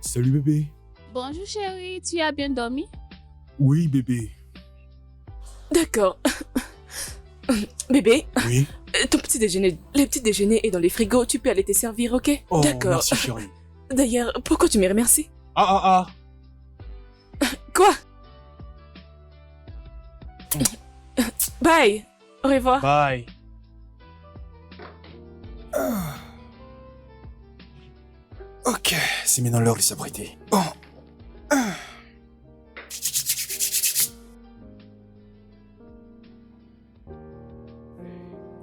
Salut bébé. Bonjour chérie, tu as bien dormi? Oui bébé. D'accord. Bébé, Oui. ton petit déjeuner, le petit déjeuner est dans les frigos, tu peux aller te servir, ok? Oh, D'accord. merci chérie. D'ailleurs, pourquoi tu me remercies? Ah. Quoi? Bye. Au revoir. Bye. Ok, c'est maintenant l'heure de s'apprêter. Oh.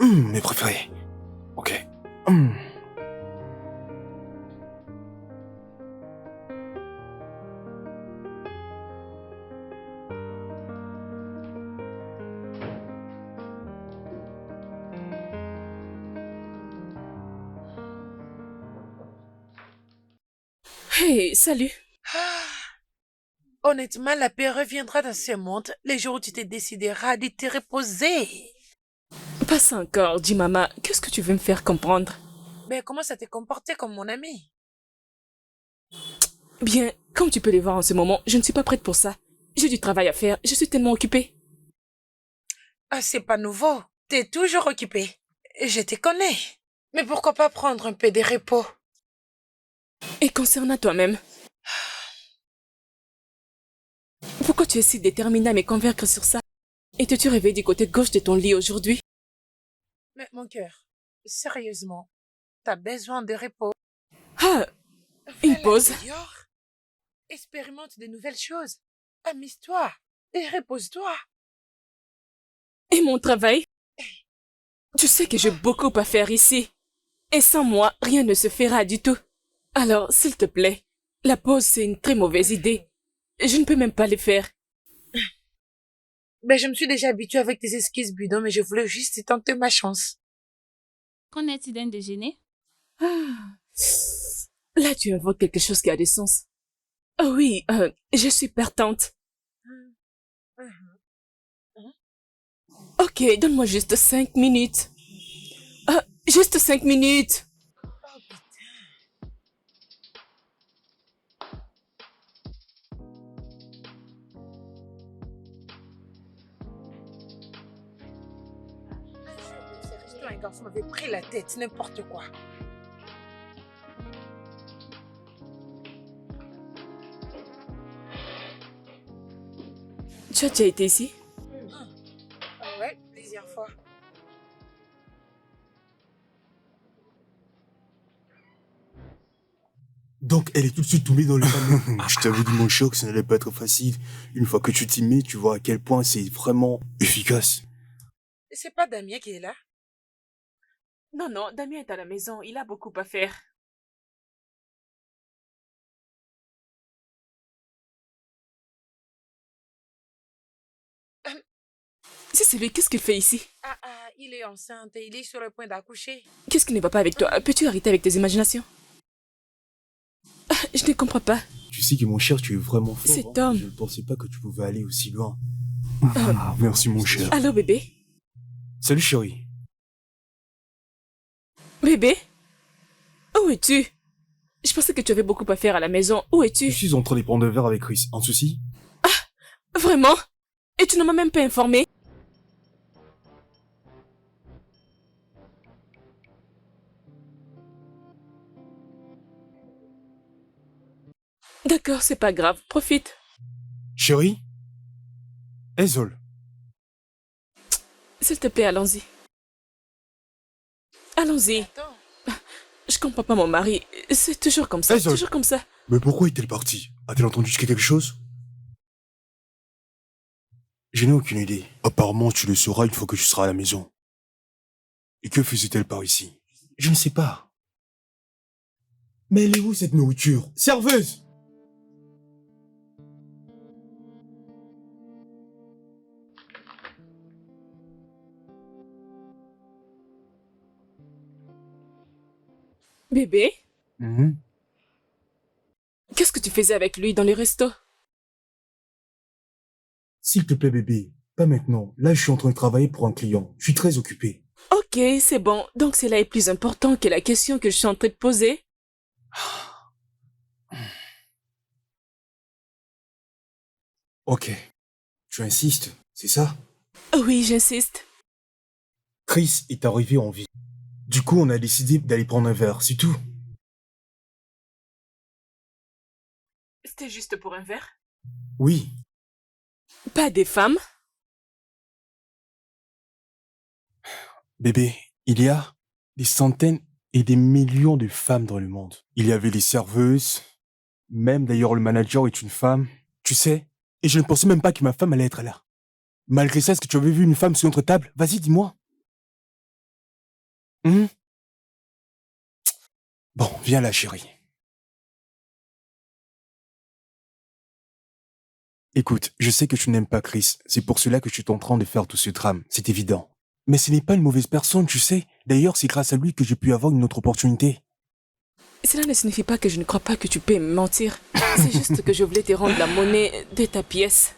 Mes préférés. Ok. Hey, salut. Honnêtement, la paix reviendra dans ce monde les jours où tu te décideras de te reposer. Pas ça encore, dis maman, qu'est-ce que tu veux me faire comprendre? Mais comment ça te comporter comme mon ami? Bien, comme tu peux le voir en ce moment, je ne suis pas prête pour ça. J'ai du travail à faire, je suis tellement occupée. Ah, c'est pas nouveau. T'es toujours occupé. Je te connais. Mais pourquoi pas prendre un peu de repos? Et concernant toi-même, pourquoi tu es si déterminée à me convaincre sur ça? Et te-tu réveillé du côté gauche de ton lit aujourd'hui? Mais mon cœur, sérieusement, t'as besoin de repos. Ah, une Va pause. dehors. Expérimente de nouvelles choses. Amuse-toi et repose-toi. Et mon travail? Tu sais que j'ai beaucoup à faire ici. Et sans moi, rien ne se fera du tout. Alors, s'il te plaît, la pause, c'est une très mauvaise idée. Je ne peux même pas le faire. Ben, je me suis déjà habituée avec tes esquisses bidons, mais je voulais juste tenter ma chance. Qu'en est-il d'un déjeuner? Ah. Là, tu invoques quelque chose qui a du sens. Oh oui, je suis partante. Ok, donne-moi juste 5 minutes. Ah, juste 5 minutes. Oh putain. Un jour, dans ce resto, un garçon m'avait pris la tête, n'importe quoi. Tu as déjà été ici? Ah ouais, plusieurs fois. Donc elle est tout de suite tombée dans le panneau. Je t'avais dit mon cher que ça n'allait pas être facile. Une fois que tu t'y mets, tu vois à quel point c'est vraiment efficace. C'est pas Damien qui est là? Non, non, Damien est à la maison, il a beaucoup à faire. Si c'est lui, qu'est-ce qu'il fait ici? Ah, il est enceinte et il est sur le point d'accoucher. Qu'est-ce qui ne va pas avec toi? Peux-tu arrêter avec tes imaginations? Ah, je ne comprends pas. Tu sais que mon cher, tu es vraiment fort. Cet homme. Je ne pensais pas que tu pouvais aller aussi loin. Merci mon cher. Allô, bébé? Salut chérie. Bébé? Où es-tu? Je pensais que tu avais beaucoup à faire à la maison. Où Je es-tu? suis en train de prendre un verre avec Chris. Un souci? Vraiment? Et tu ne m'as même pas informé? D'accord, c'est pas grave. Profite. Chérie? Ezol. S'il te plaît, allons-y. Allons-y. Attends. Je comprends pas mon mari. C'est toujours comme ça, Hey, Zol. toujours comme ça. Mais pourquoi est-elle partie? A-t-elle entendu quelque chose? Je n'ai aucune idée. Apparemment, tu le sauras une fois que tu seras à la maison. Et que faisait-elle par ici? Je ne sais pas. Mais elle est où cette nourriture? Serveuse! Bébé, Mhm. qu'est-ce que tu faisais avec lui dans le resto? S'il te plaît, bébé. Pas maintenant. Là, je suis en train de travailler pour un client. Je suis très occupé. Ok, c'est bon. Donc cela est plus important que la question que je suis en train de poser? Ok. Tu insistes, c'est ça? Oui, j'insiste. Chris est arrivé en vie. Du coup, on a décidé d'aller prendre un verre, c'est tout. C'était juste pour un verre? Oui. Pas des femmes? Bébé, il y a des centaines et des millions de femmes dans le monde. Il y avait les serveuses, même d'ailleurs le manager est une femme. Tu sais, et je ne pensais même pas que ma femme allait être là. Malgré ça, est-ce que tu avais vu une femme sur notre table? Vas-y, dis-moi. Hum? Bon, viens là, chérie. Écoute, je sais que tu n'aimes pas Chris. C'est pour cela que tu es en train de faire tout ce drame. C'est évident. Mais ce n'est pas une mauvaise personne, tu sais. D'ailleurs, c'est grâce à lui que j'ai pu avoir une autre opportunité. Cela ne signifie pas que je ne crois pas que tu peux me mentir. C'est juste que je voulais te rendre la monnaie de ta pièce.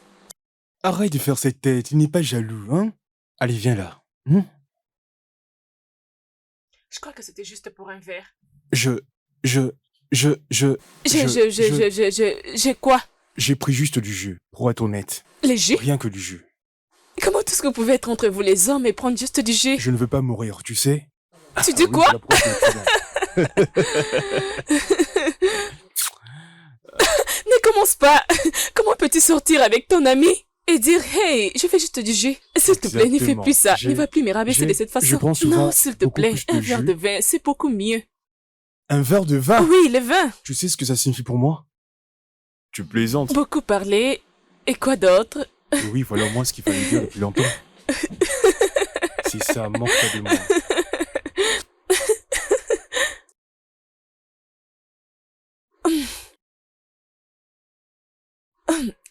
Arrête de faire cette tête, il n'est pas jaloux, hein? Allez, viens là. Hum? Je crois que c'était juste pour un verre. Je... J'ai quoi? J'ai pris juste du jus, pour être honnête. Les jus? Rien que du jus. Comment est-ce que vous pouvez être entre vous les hommes et prendre juste du jus? Je ne veux pas mourir, tu sais? Tu dis Ah oui, quoi? c'est la preuve que tu Ne commence pas! Comment peux-tu sortir avec ton ami et dire hey, je fais juste du jus? S'il te plaît, ne fais Exactement. plus ça. J'ai- Ne va plus me rabaisser de cette façon. je prends souvent Non, s'il te beaucoup plaît, plus de un verre jus. de vin, c'est beaucoup mieux. Un verre de vin? Oui, le vin. Tu sais ce que ça signifie pour moi? Tu plaisantes. Beaucoup parler. Et quoi d'autre? Oui, voilà au moins ce qu'il fallait dire depuis longtemps. C'est ça, manque de moi.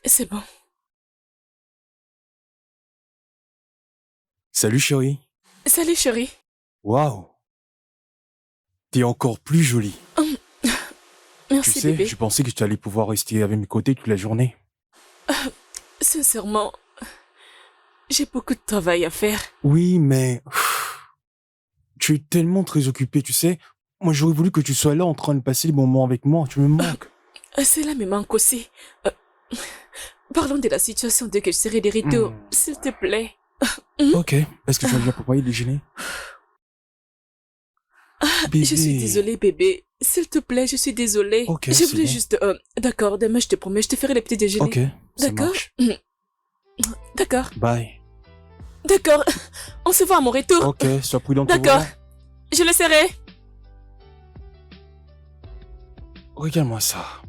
C'est bon. Salut chérie. Salut chérie. Waouh. T'es encore plus jolie. Merci Tu sais, bébé. je pensais que tu allais pouvoir rester avec mes côtés toute la journée. Sincèrement, j'ai beaucoup de travail à faire. Oui, mais... Tu es tellement très occupée, tu sais. Moi, j'aurais voulu que tu sois là en train de passer les moments avec moi. Tu me manques. Cela me manque aussi. Parlons de la situation dès que je serai des rideaux, Hmm. s'il te plaît. Ok. Est-ce que tu as déjà préparé le déjeuner? Bébé. Je suis désolée, bébé. S'il te plaît, je suis désolée. Ok, je c'est voulais bon. juste... D'accord, demain, je te promets, je te ferai le petit déjeuner. Ok, ça D'accord. marche. D'accord. Bye. D'accord. On se voit à mon retour. Ok, sois prudent. D'accord. Je le serai. Regarde-moi ça.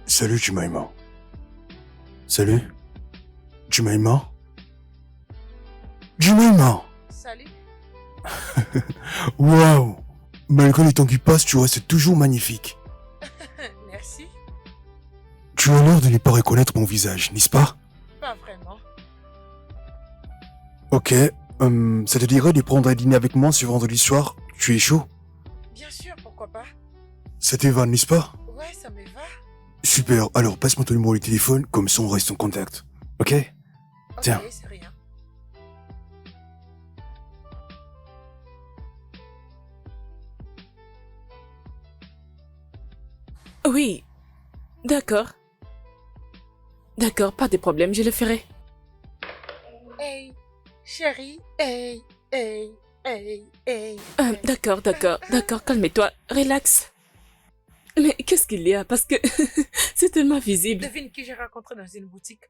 Salut Jumaima. Salut. Jumaima. Jumaima. Salut. Waouh. Malgré les temps qui passent, tu restes toujours magnifique. Merci. Tu as l'air de ne pas reconnaître mon visage, n'est-ce pas? Pas vraiment. Ok. Ça te dirait de prendre un dîner avec moi ce vendredi soir? Tu es chaud? Bien sûr, pourquoi pas? Ça te va, n'est-ce pas? Ouais, ça me va. Super. Alors, passe-moi ton numéro de téléphone, comme ça on reste en contact. Ok? Ok, Tiens. c'est rien. Oui. D'accord. D'accord, pas de problème, je le ferai. Hey, chérie. Hey, hey, hey, hey. D'accord, calme-toi, relax. Mais qu'est-ce qu'il y a? Parce que c'est tellement visible. Devine qui j'ai rencontré dans une boutique.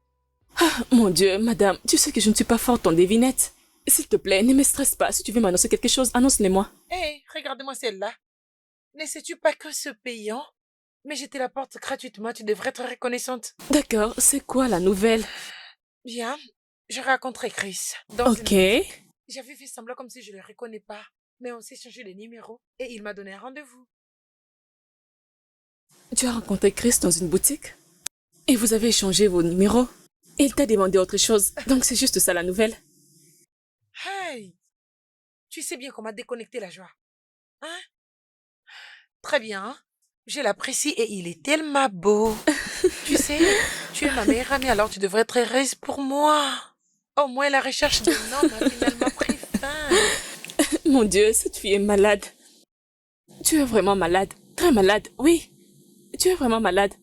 Mon Dieu, madame, tu sais que je ne suis pas forte en devinette. S'il te plaît, ne me stresse pas. Si tu veux m'annoncer quelque chose, annonce-le-moi. Hey, regarde-moi celle-là. Ne sais-tu pas que ce payant? Mais je te la porte gratuitement, tu devrais être reconnaissante. D'accord, c'est quoi la nouvelle? Bien, j'ai rencontré Chris. Dans Ok. une- J'avais fait semblant comme si je ne le reconnais pas. Mais on s'est changé les numéros et il m'a donné un rendez-vous. Tu as rencontré Chris dans une boutique? Et vous avez échangé vos numéros? Il t'a demandé autre chose, donc c'est juste ça la nouvelle. Hey! Tu sais bien qu'on m'a déconnecté la joie. Hein? Très bien. Hein? Je l'apprécie et il est tellement beau. Tu sais, tu es ma meilleure amie, alors tu devrais être heureuse pour moi. Au moins, la recherche d'un homme a finalement pris fin. Mon Dieu, cette fille est malade. Tu es vraiment malade. Très malade, oui. Tu es vraiment malade.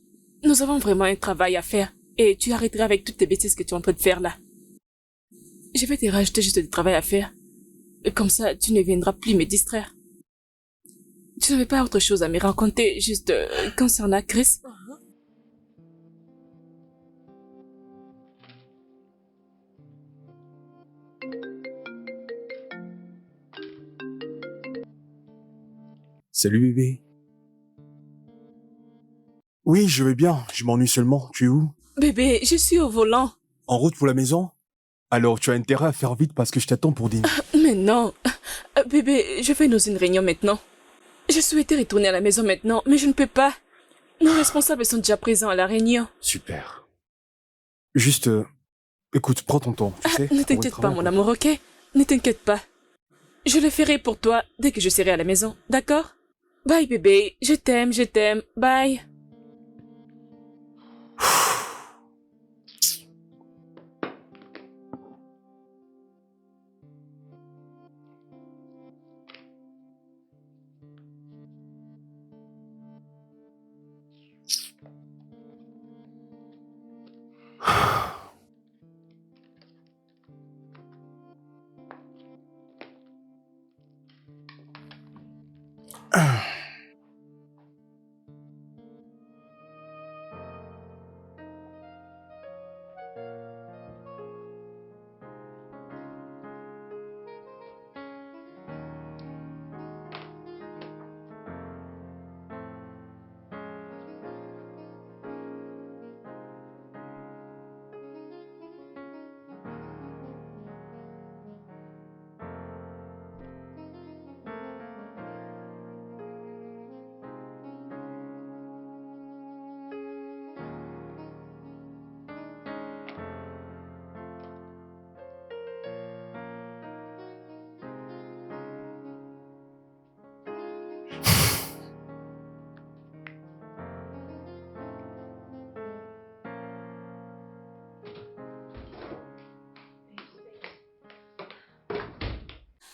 Nous avons vraiment un travail à faire. Et tu arrêteras avec toutes tes bêtises que tu es en train de faire là. Je vais te rajouter juste du travail à faire. Et comme ça, tu ne viendras plus me distraire. Tu n'avais pas autre chose à me raconter, juste concernant Chris? Salut bébé. Oui, je vais bien. Je m'ennuie seulement. Tu es où? Bébé, je suis au volant. En route pour la maison? Alors tu as intérêt à faire vite parce que je t'attends pour dîner. Mais non. Bébé, je vais dans une réunion maintenant. Je souhaitais retourner à la maison maintenant, mais je ne peux pas. Nos responsables sont déjà présents à la réunion. Super. Juste, écoute, prends ton temps, tu sais. Ne pour le t'inquiète pas, travail, mon quoi. amour, ok? Ne t'inquiète pas. Je le ferai pour toi dès que je serai à la maison, d'accord? Bye, bébé. Je t'aime, je t'aime. Bye.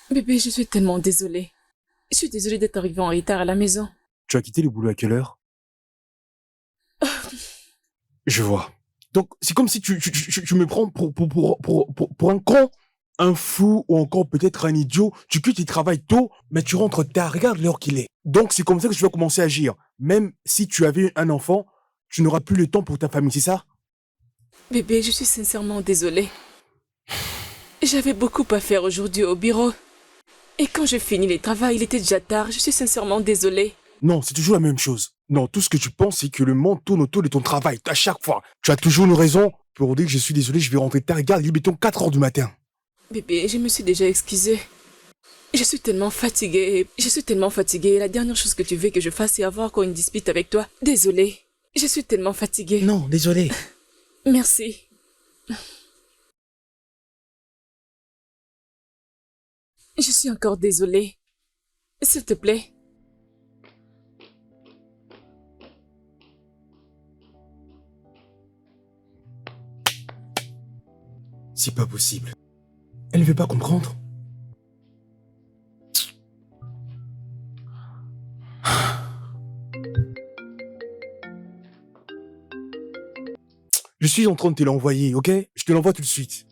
Bébé, je suis tellement désolée. Je suis désolée d'être arrivée en retard à la maison. Tu as quitté le boulot à quelle heure? Je vois. Donc, c'est comme si tu me prends pour un con, un fou ou encore peut-être un idiot. Tu quittes et travailles tôt, mais tu rentres tard. Regarde l'heure qu'il est. Donc, c'est comme ça que tu vas commencer à agir. Même si tu avais un enfant, tu n'auras plus le temps pour ta famille, c'est ça? Bébé, je suis sincèrement désolée. J'avais beaucoup à faire aujourd'hui au bureau. Et quand j'ai fini le travail, il était déjà tard. Je suis sincèrement désolée. Non, c'est toujours la même chose. Non, tout ce que tu penses, c'est que le monde tourne autour de ton travail. À chaque fois. Tu as toujours une raison pour dire que je suis désolé, je vais rentrer tard. Regarde, il est bientôt 4 heures du matin. Bébé, je me suis déjà excusée. Je suis tellement fatiguée. Je suis tellement fatiguée. La dernière chose que tu veux que je fasse, c'est avoir encore une dispute avec toi. Désolée. Je suis tellement fatiguée. Non, désolé. Merci. Je suis encore désolée. S'il te plaît. C'est pas possible. Elle ne veut pas comprendre. Je suis en train de te l'envoyer, ok? Je te l'envoie tout de suite.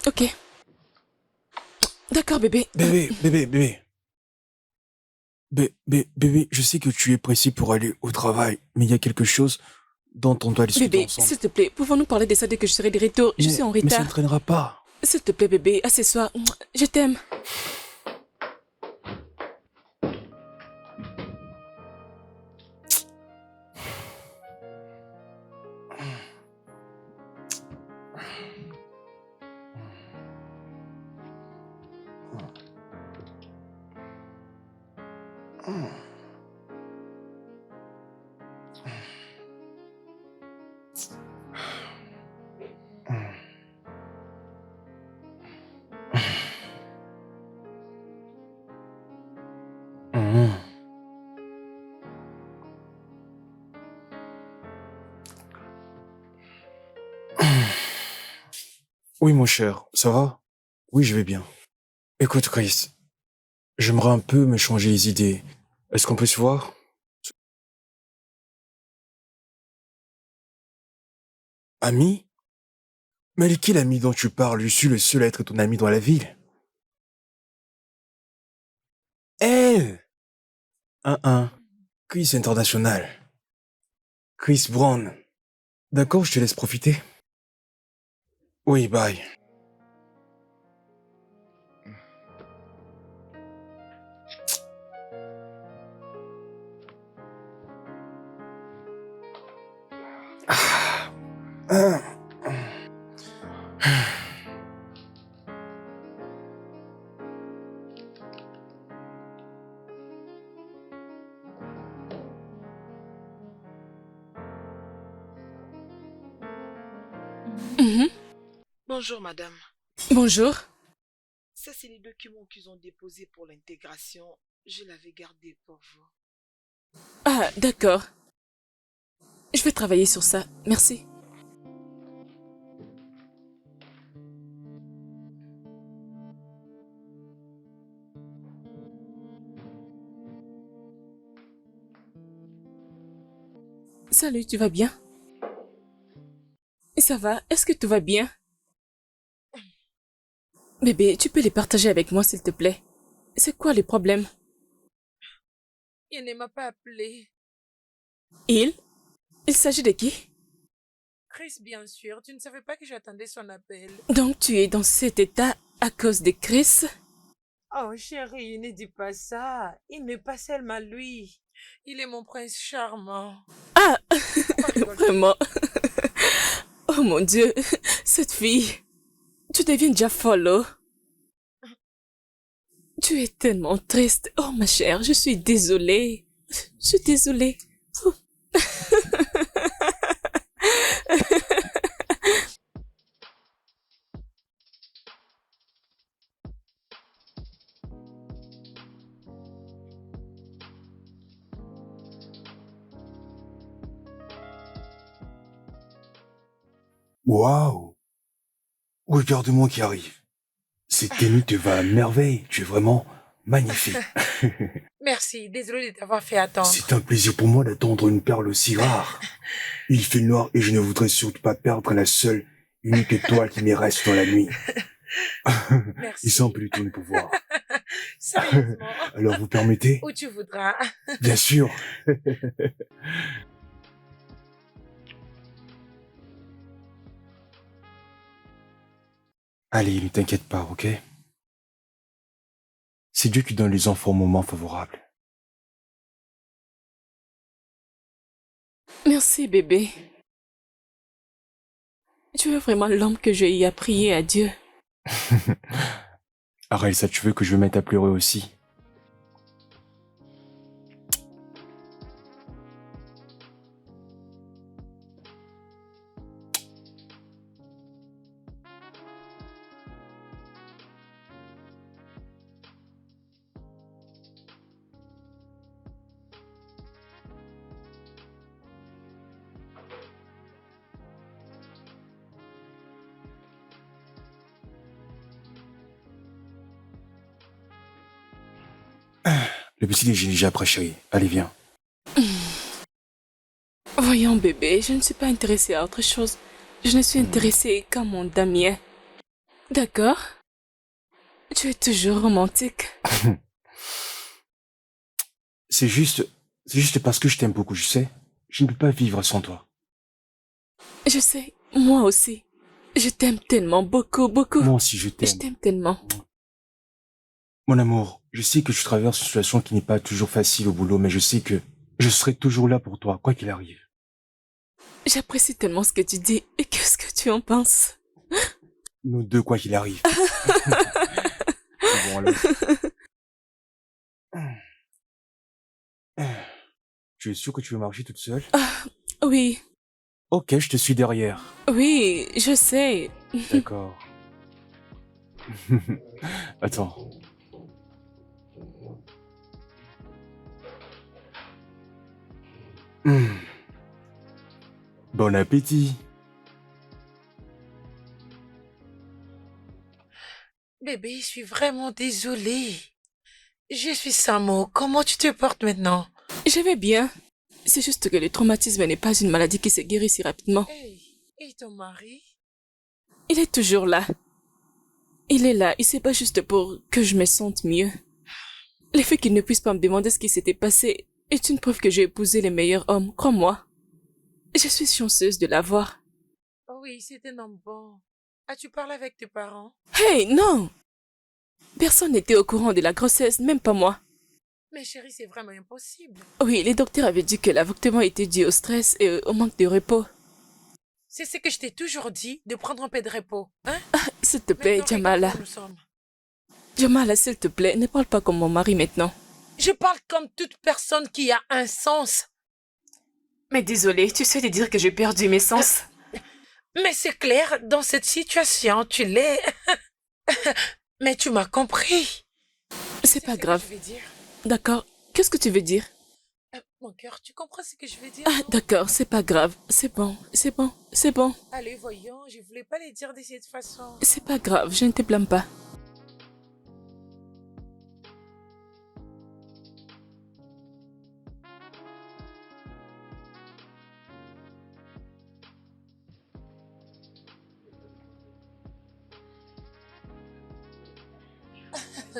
Ok. D'accord, bébé. Bébé. Bébé, je sais que tu es pressé pour aller au travail, mais il y a quelque chose dont on doit discuter Bébé, ensemble. s'il te plaît, pouvons-nous parler de ça dès que je serai de retour? Je suis en Mais ça ne retard. traînera pas. S'il te plaît, bébé, assieds-toi. Je t'aime. Hum. Oui, mon cher, ça va? Oui, je vais bien. Écoute, Chris, j'aimerais un peu me changer les idées. Est-ce qu'on peut se voir? Ami? Mais qui l'ami dont tu parles? Je suis le seul à être ton ami dans la ville. Elle! Un. Chris International. Chris Brown. D'accord, je te laisse profiter. Oui, bye. Ah. Mhm. Bonjour, madame. Bonjour. Ça, c'est les documents qu'ils ont déposés pour l'intégration. Je l'avais gardé pour vous. Ah, d'accord. Je vais travailler sur ça. Merci. Salut, tu vas bien? Ça va? Est-ce que tout va bien? Bébé, tu peux les partager avec moi, s'il te plaît. C'est quoi les problèmes? Il ne m'a pas appelé. Il? Il s'agit de qui? Chris, bien sûr. Tu ne savais pas que j'attendais son appel. Donc tu es dans cet état à cause de Chris? Oh, chérie, ne dis pas ça. Il n'est pas seulement lui. Il est mon prince charmant. Ah! Pourquoi rigoles-tu? Vraiment? Oh mon Dieu, cette fille. Tu deviens déjà folle, oh. Tu es tellement triste. Oh ma chère, je suis désolée. Je suis désolée. Oh. Waouh! Regarde-moi qui arrive. Cette tenue te va à merveille. Tu es vraiment magnifique. Merci, désolée de t'avoir fait attendre. C'est un plaisir pour moi d'attendre une perle aussi rare. Il fait noir et je ne voudrais surtout pas perdre la seule, unique étoile qui me reste dans la nuit. Merci. Il semble lui tourner pour voir. Sérieusement. Alors vous permettez? Où tu voudras. Bien sûr. Allez, ne t'inquiète pas, ok? C'est Dieu qui donne les enfants au moment favorable. Merci, bébé. Tu es vraiment l'homme que j'ai eu à prier à Dieu. Arrête ça, tu veux que je me mette à pleurer aussi? Le petit déjeuner déjà après, chérie. Allez, viens. Voyons, bébé, je ne suis pas intéressée à autre chose. Je ne suis intéressée qu'à mon Damien. D'accord? Tu es toujours romantique. C'est juste parce que je t'aime beaucoup, je sais. Je ne peux pas vivre sans toi. Je sais, moi aussi. Je t'aime tellement, beaucoup, beaucoup. Moi aussi, je Je t'aime. t'aime tellement. Mon amour, je sais que tu traverses une situation qui n'est pas toujours facile au boulot, mais je sais que je serai toujours là pour toi, quoi qu'il arrive. J'apprécie tellement ce que tu dis. Et qu'est-ce que tu en penses? Nous deux, quoi qu'il arrive. C'est bon, alors. Tu es sûre que tu veux marcher toute seule? Oui, Ok, je te suis derrière. Oui, je sais. D'accord. Attends. Hmm. Bon appétit. Bébé, je suis vraiment désolée. Je suis sans mots. Comment tu te portes maintenant? Je vais bien. C'est juste que le traumatisme n'est pas une maladie qui se guérit si rapidement. Hey, et ton mari? Il est toujours là. Il est là, il se bat juste pour que je me sente mieux. Le fait qu'il ne puisse pas me demander ce qui s'était passé est une preuve que j'ai épousé les meilleurs hommes, crois-moi. Je suis chanceuse de l'avoir. Oh oui, c'est un homme bon. As-tu parlé avec tes parents? Hey, non! Personne n'était au courant de la grossesse, même pas moi. Mais chérie, c'est vraiment impossible. Oui, les docteurs avaient dit que l'avortement était dû au stress et au manque de repos. C'est ce que je t'ai toujours dit, de prendre un peu de repos. Hein? S'il te plaît, Maintenant, Jamala. regarde où nous sommes. Jamala, s'il te plaît, ne parle pas comme mon mari maintenant. Je parle comme toute personne qui a un sens. Mais désolée, tu sais de dire que j'ai perdu mes sens. Mais c'est clair, dans cette situation, tu l'es. Mais tu m'as compris. C'est pas ce que grave. je vais dire. D'accord. Qu'est-ce que tu veux dire? Mon cœur, tu comprends ce que je veux dire? Ah, non? d'accord, c'est pas grave. C'est bon, c'est bon, c'est bon. Allez, voyons, je voulais pas les dire de cette façon. C'est pas grave, je ne te blâme pas.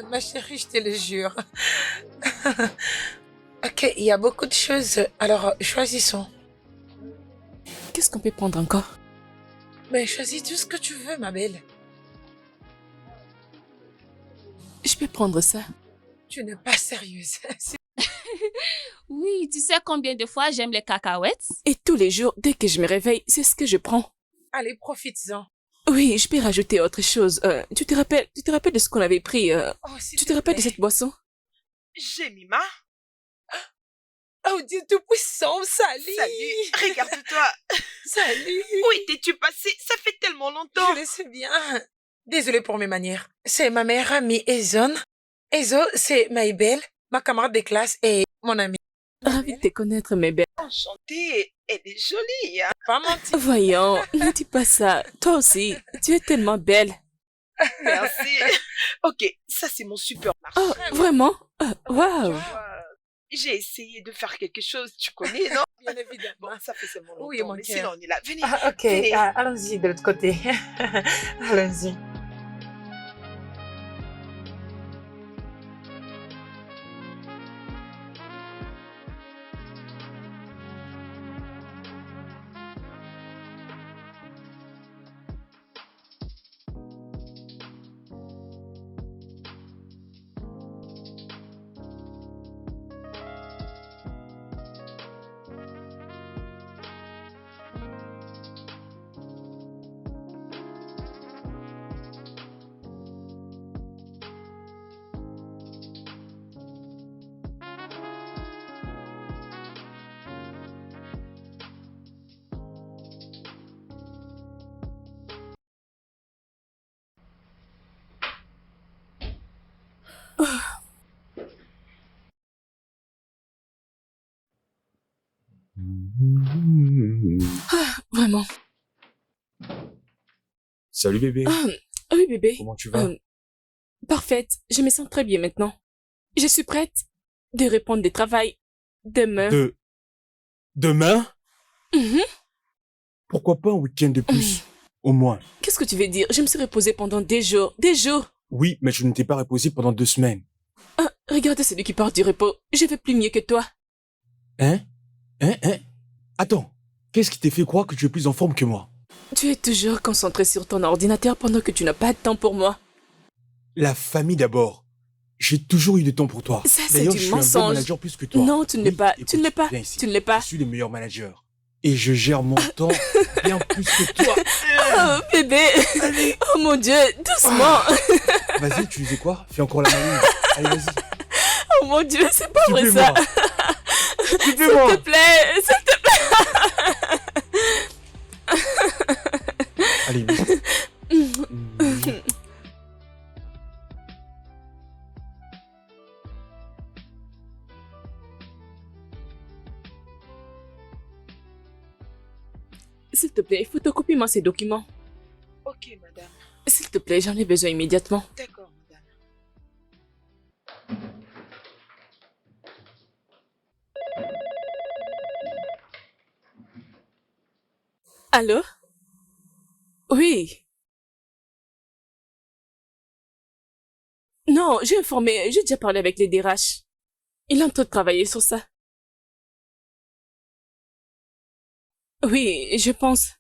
Ma chérie, je te le jure. Ok, il y a beaucoup de choses. Alors, choisissons. Qu'est-ce qu'on peut prendre encore? Mais choisis tout ce que tu veux, ma belle. Je peux prendre ça. Tu n'es pas sérieuse. Oui, tu sais combien de fois j'aime les cacahuètes? Et tous les jours, dès que je me réveille, c'est ce que je prends. Allez, profites-en. Oui, je peux rajouter autre chose. Tu te rappelles de ce qu'on avait pris Oh, s'il Tu te rappelles de plaît. cette boisson? Jemima, Oh, Dieu Tout-Puissant, salut. salut, regarde-toi. Salut. Où étais-tu passé? Ça fait tellement longtemps. Je le sais bien. Désolée pour mes manières. C'est ma meilleure amie, Ezon. Ezo, c'est Maïbel, ma camarade de classe et mon amie. Ravie de te connaître, mes belles. Enchantée, elle est jolie. Hein? Pas menti. Voyons, ne dis pas ça. Toi aussi, tu es tellement belle. Merci. Ok, ça c'est mon super marché. Oh, vraiment? Waouh. J'ai essayé de faire quelque chose, tu connais, non? Bien évidemment. Bon, ça fait seulement longtemps, Oui, mon mais cœur. sinon on est là. Venez, Ah, ok, venez. allons-y de l'autre côté. Allons-y. Vraiment. Salut bébé. Oui, bébé. Comment tu vas? Parfaite. Je me sens très bien maintenant. Je suis prête de répondre du travail demain. Demain? Mhm. Pourquoi pas un week-end de plus? Au moins. Qu'est-ce que tu veux dire? Je me suis reposée pendant des jours. Des jours. Oui, mais je ne t'ai pas reposé pendant 2 semaines. Ah, regarde celui qui part du repos. Je vais plus mieux que toi. Hein? Attends. Qu'est-ce qui t'a fait croire que tu es plus en forme que moi? Tu es toujours concentré sur ton ordinateur pendant que tu n'as pas de temps pour moi. La famille d'abord. J'ai toujours eu du temps pour toi. Ça, c'est D'ailleurs, du je suis un bon mensonge. manager plus que toi. Non, tu ne l'es Oui, pas. écoute, Tu ne l'es pas. viens ici. Tu ne l'es pas. Je suis le meilleur manager. Et je gère mon temps bien plus que toi. Oh, bébé. Allez. Oh mon Dieu, doucement. Vas-y, tu disais quoi? Fais encore la maline. Allez, vas-y. Oh mon Dieu, c'est pas vrai ça. Supplément. S'il te plaît, s'il te plaît. Allez, vite. S'il te plaît, photocopie-moi ces documents. Ok, madame. S'il te plaît, j'en ai besoin immédiatement. D'accord, madame. Allô? Oui. Non, j'ai déjà parlé avec les DRH. Il est en train de travailler sur ça. Oui, je pense.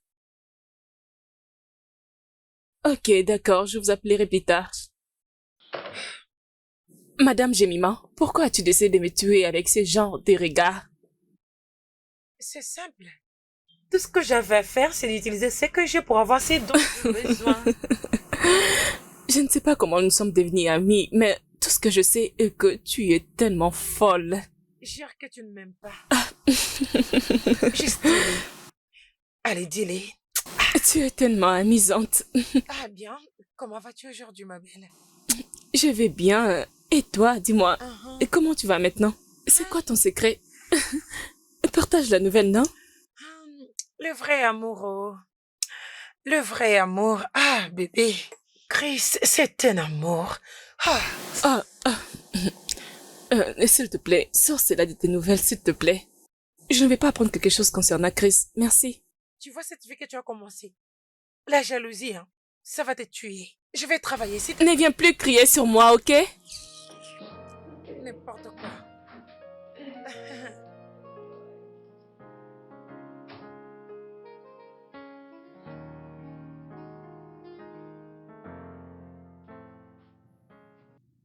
Ok, d'accord, je vous appellerai plus tard. Madame Jemima, pourquoi as-tu décidé de me tuer avec ce genre de regard? C'est simple. Tout ce que j'avais à faire, c'est d'utiliser ce que j'ai pour avoir ces dons de besoin. Je ne sais pas comment nous sommes devenus amis, mais tout ce que je sais est que tu es tellement folle. Jure que tu ne m'aimes pas. Juste dis-le. Allez, dis-le. Tu es tellement amusante. Ah bien, comment vas-tu aujourd'hui, ma belle? Je vais bien. Et toi, dis-moi, Uh-huh. et comment tu vas maintenant? C'est quoi ton secret? Partage la nouvelle, non? Le vrai amour, oh. Le vrai amour. Ah, bébé. Chris, c'est un amour. Ah. Ah, ah. S'il te plaît, sors cela de tes nouvelles, s'il te plaît. Je ne vais pas apprendre quelque chose concernant Chris. Merci. Tu vois cette vie que tu as commencé? La jalousie, hein. Ça va te tuer. Je vais travailler ici. Ne viens plus crier sur moi, ok? N'importe quoi.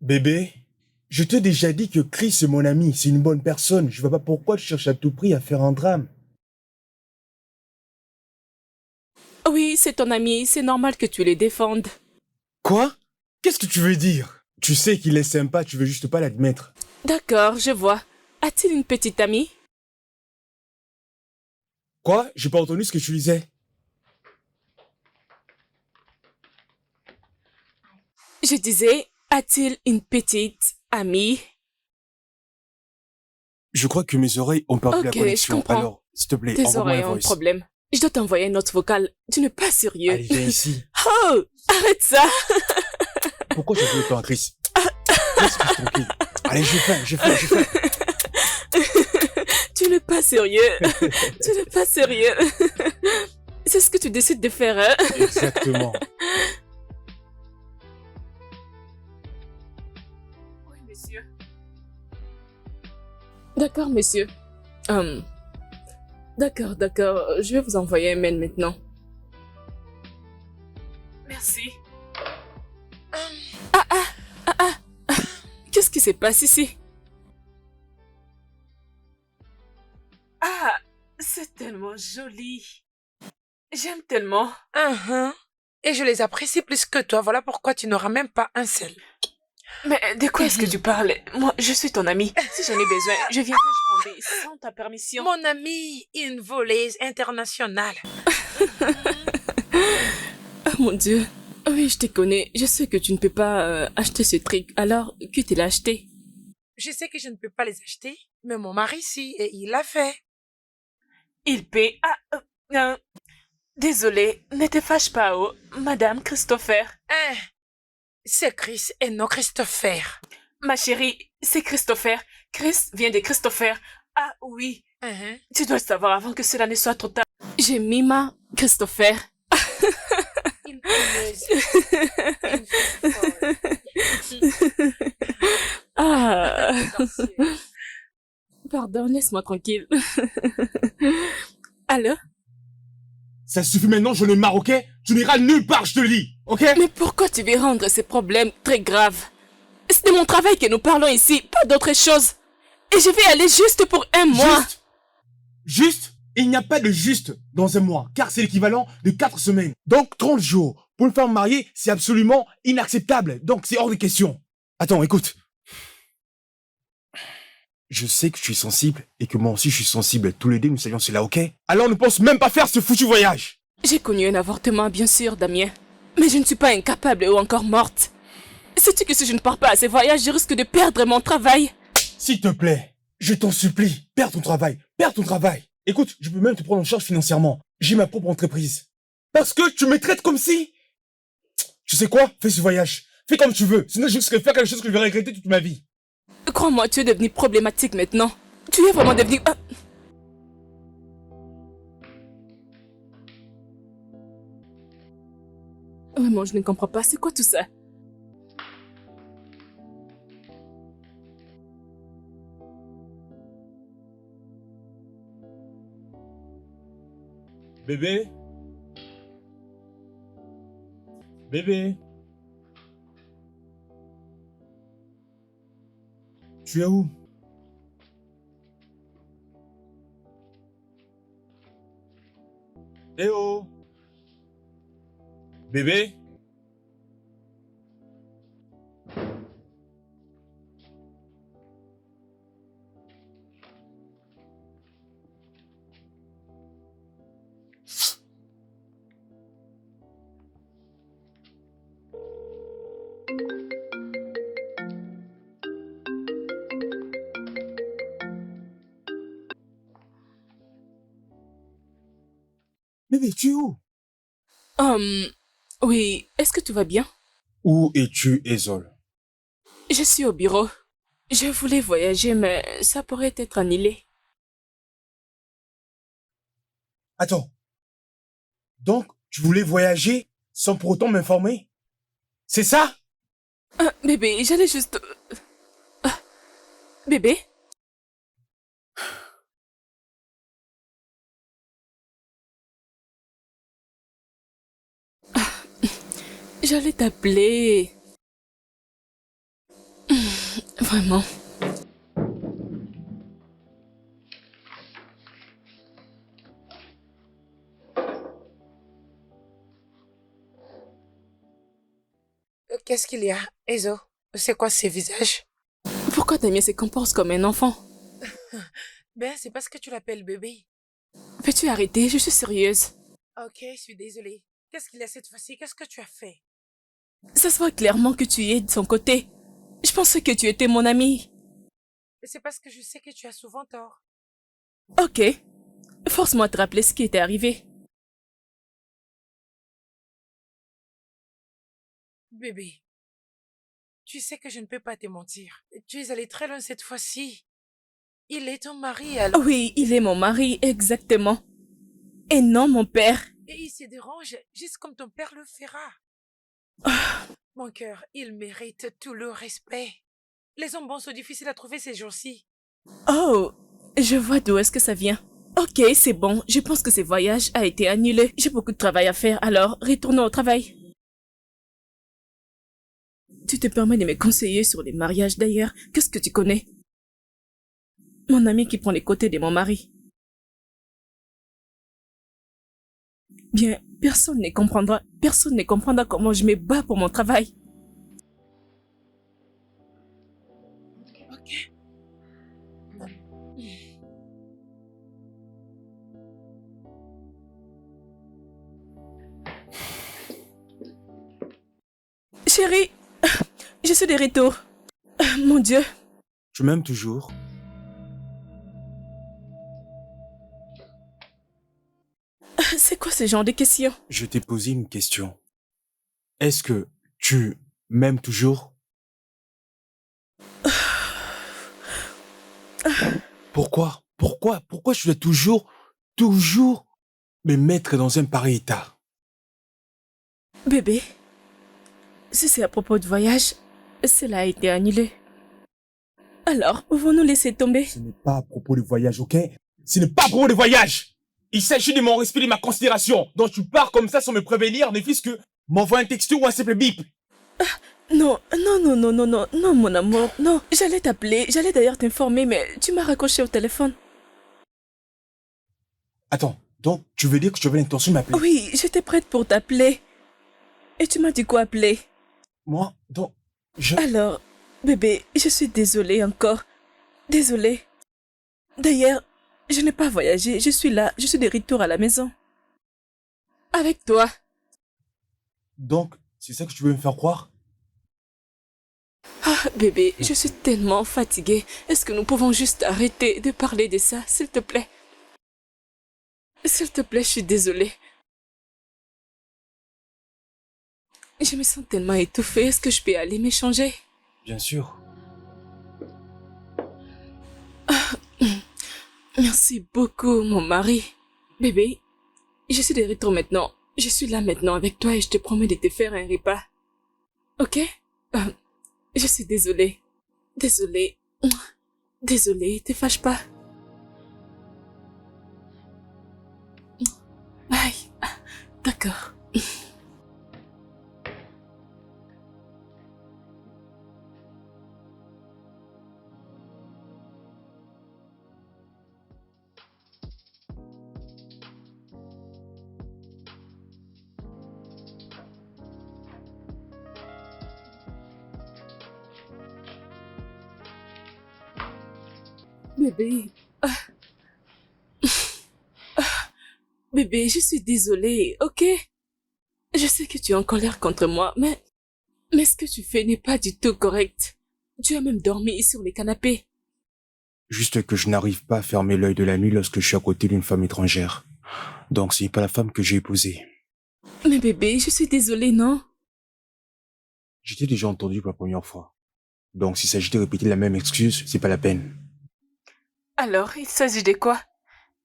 Bébé, je t'ai déjà dit que Chris est mon ami, c'est une bonne personne. Je vois pas pourquoi tu cherches à tout prix à faire un drame. Oui, c'est ton ami, c'est normal que tu les défendes. Quoi? Qu'est-ce que tu veux dire? Tu sais qu'il est sympa, tu veux juste pas l'admettre. D'accord, je vois. A-t-il une petite amie? Quoi? J'ai pas entendu ce que tu disais. Je disais, a-t-il une petite amie? Je crois que mes oreilles ont perdu la Ok, je connexion. comprends. Alors, s'il te plaît, Tes envoie-moi oreilles la ont un voice. problème. Je dois t'envoyer une note vocale. Tu n'es pas sérieux. Allez, viens ici. Oh, arrête ça. Pourquoi tu veux pas un Chris? Laisse-moi tranquille. Allez, j'ai faim. Tu n'es pas sérieux. Tu n'es pas sérieux. C'est ce que tu décides de faire, hein? Exactement. Oui, monsieur. D'accord, monsieur. D'accord. Je vais vous envoyer un mail maintenant. Merci. Qu'est-ce qui se passe ici? Ah, c'est tellement joli. J'aime tellement. Uh-huh. Et je les apprécie plus que toi. Voilà pourquoi tu n'auras même pas un seul. Mais de quoi est-ce que tu parles? Moi, je suis ton amie. Si j'en ai besoin, je viendrai prendre sans ta permission. Mon amie, une voleuse internationale. Oh mon Dieu. Oui, je te connais. Je sais que tu ne peux pas acheter ce truc. Alors, que tu l'as acheté? Je sais que je ne peux pas les acheter, mais mon mari si, et il l'a fait. Il paie. Désolé, ne te fâche pas, oh, Madame Christopher. Hein? C'est Chris et non Christopher. Ma chérie, c'est Christopher. Chris vient de Christopher. Ah oui, Uh-huh. tu dois le savoir avant que cela ne soit trop tard. J'ai Mima Christopher. Une punaise. Une fille folle. Ah, Sorcière. pardon, laisse-moi tranquille. Allô? Ça suffit maintenant, je ne marre, ok? Tu n'iras nulle part, je te le dis, ok? Mais pourquoi tu veux rendre ces problèmes très graves? C'est de mon travail que nous parlons ici, pas d'autre chose. Et je vais aller juste pour un mois. Juste? Il n'y a pas de juste dans un mois, car c'est l'équivalent de 4 semaines. Donc 30 jours. Pour une femme mariée, c'est absolument inacceptable. Donc c'est hors de question. Attends, écoute. Je sais que tu es sensible et que moi aussi je suis sensible. Tous les deux nous savions cela, ok? Alors ne pense même pas faire ce foutu voyage. J'ai connu un avortement, bien sûr, Damien. Mais je ne suis pas incapable ou encore morte. Sais-tu que si je ne pars pas à ces voyages, je risque de perdre mon travail? S'il te plaît, je t'en supplie, perds ton travail, perds ton travail. Écoute, je peux même te prendre en charge financièrement. J'ai ma propre entreprise. Parce que tu me traites comme si... Tu sais quoi? Fais ce voyage. Fais comme tu veux. Sinon, je risque de faire quelque chose que je vais regretter toute ma vie. Crois-moi, tu es devenu problématique maintenant. Tu es vraiment devenu... Ah. Vraiment, je ne comprends pas. C'est quoi tout ça? Bébé? Bébé? Tu es où? Eh oh! Bébé? Bébé, tu es où? Oui, est-ce que tout va bien? Où es-tu, Ezol? Je suis au bureau. Je voulais voyager, mais ça pourrait être annulé. Attends. Donc, tu voulais voyager sans pour autant m'informer? C'est ça? Ah, bébé, j'allais juste... Ah, bébé? J'allais t'appeler. Vraiment. Qu'est-ce qu'il y a, Ezo? C'est quoi ces visages? Pourquoi Damien se comporte comme un enfant? Ben, c'est parce que tu l'appelles bébé. Peux-tu arrêter? Je suis sérieuse. Ok, je suis désolée. Qu'est-ce qu'il y a cette fois-ci? Qu'est-ce que tu as fait? Ça se voit clairement que tu es de son côté. Je pensais que tu étais mon ami. C'est parce que je sais que tu as souvent tort. Ok. Force-moi de te rappeler ce qui était arrivé. Bébé, tu sais que je ne peux pas te mentir. Tu es allé très loin cette fois-ci. Il est ton mari, alors... Oui, il est mon mari, exactement. Et non mon père. Et il se dérange, juste comme ton père le fera. Mon cœur, il mérite tout le respect. Les hommes bons sont difficiles à trouver ces jours-ci. Oh, je vois d'où est-ce que ça vient. Ok, c'est bon. Je pense que ce voyage a été annulé. J'ai beaucoup de travail à faire, alors retournons au travail. Tu te permets de me conseiller sur les mariages d'ailleurs. Qu'est-ce que tu connais? Mon ami qui prend les côtés de mon mari. Bien, personne ne comprendra comment je me bats pour mon travail. Ok. Chérie, je suis de retour. Mon Dieu. Tu m'aimes toujours? C'est quoi ce genre de questions? Je t'ai posé une question. Est-ce que tu m'aimes toujours? Pourquoi? Pourquoi je dois toujours me mettre dans un pareil état? Bébé, si c'est à propos de voyage, cela a été annulé. Alors, pouvons-nous laisser tomber? Ce n'est pas à propos du voyage, ok? Ce n'est pas à propos du voyage! Il s'agit de mon respect et de ma considération. Donc tu pars comme ça sans me prévenir, ne fût-ce que m'envoie un texto ou un simple bip. Non, mon amour, non. J'allais t'appeler, j'allais d'ailleurs t'informer, mais tu m'as raccroché au téléphone. Attends, donc tu veux dire que tu avais l'intention de m'appeler? Oui, j'étais prête pour t'appeler. Et tu m'as dit quoi appeler? Moi, donc, Alors, bébé, je suis désolée encore. Désolée. D'ailleurs, je n'ai pas voyagé, je suis là, je suis de retour à la maison. Avec toi. Donc, c'est ça que tu veux me faire croire? Ah, bébé, je suis tellement fatiguée. Est-ce que nous pouvons juste arrêter de parler de ça, s'il te plaît? S'il te plaît, je suis désolée. Je me sens tellement étouffée. Est-ce que je peux aller m'échanger? Bien sûr. Merci beaucoup, mon mari. Bébé, je suis de retour maintenant. Je suis là maintenant avec toi et je te promets de te faire un repas. Ok? Je suis désolée. Désolée. Désolée, te fâche pas. Aïe. D'accord. Bébé. Bébé, je suis désolée, ok? Je sais que tu es en colère contre moi, mais ce que tu fais n'est pas du tout correct. Tu as même dormi sur les canapés. Juste que je n'arrive pas à fermer l'œil de la nuit lorsque je suis à côté d'une femme étrangère. Donc ce n'est pas la femme que j'ai épousée. Mais bébé, je suis désolée, non? J'étais déjà entendu pour la première fois. Donc s'il s'agit de répéter la même excuse, c'est pas la peine. Alors, il s'agit de quoi?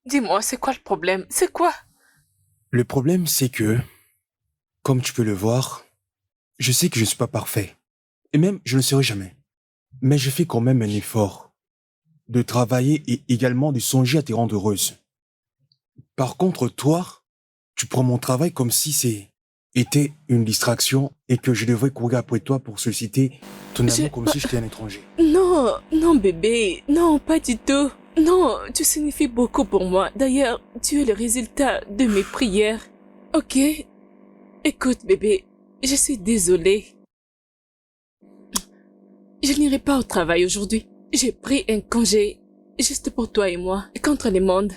Dis-moi, c'est quoi le problème? C'est quoi? Le problème, c'est que, comme tu peux le voir, je sais que je ne suis pas parfait. Et même, je ne le serai jamais. Mais je fais quand même un effort de travailler et également de songer à te rendre heureuse. Par contre, toi, tu prends mon travail comme si était une distraction et que je devrais courir après toi pour solliciter ton amour comme si j'étais un étranger. Non, non bébé, non, pas du tout. Non, tu signifies beaucoup pour moi. D'ailleurs, tu es le résultat de mes prières. Ok? Écoute bébé, je suis désolée. Je n'irai pas au travail aujourd'hui. J'ai pris un congé, juste pour toi et moi, contre le monde.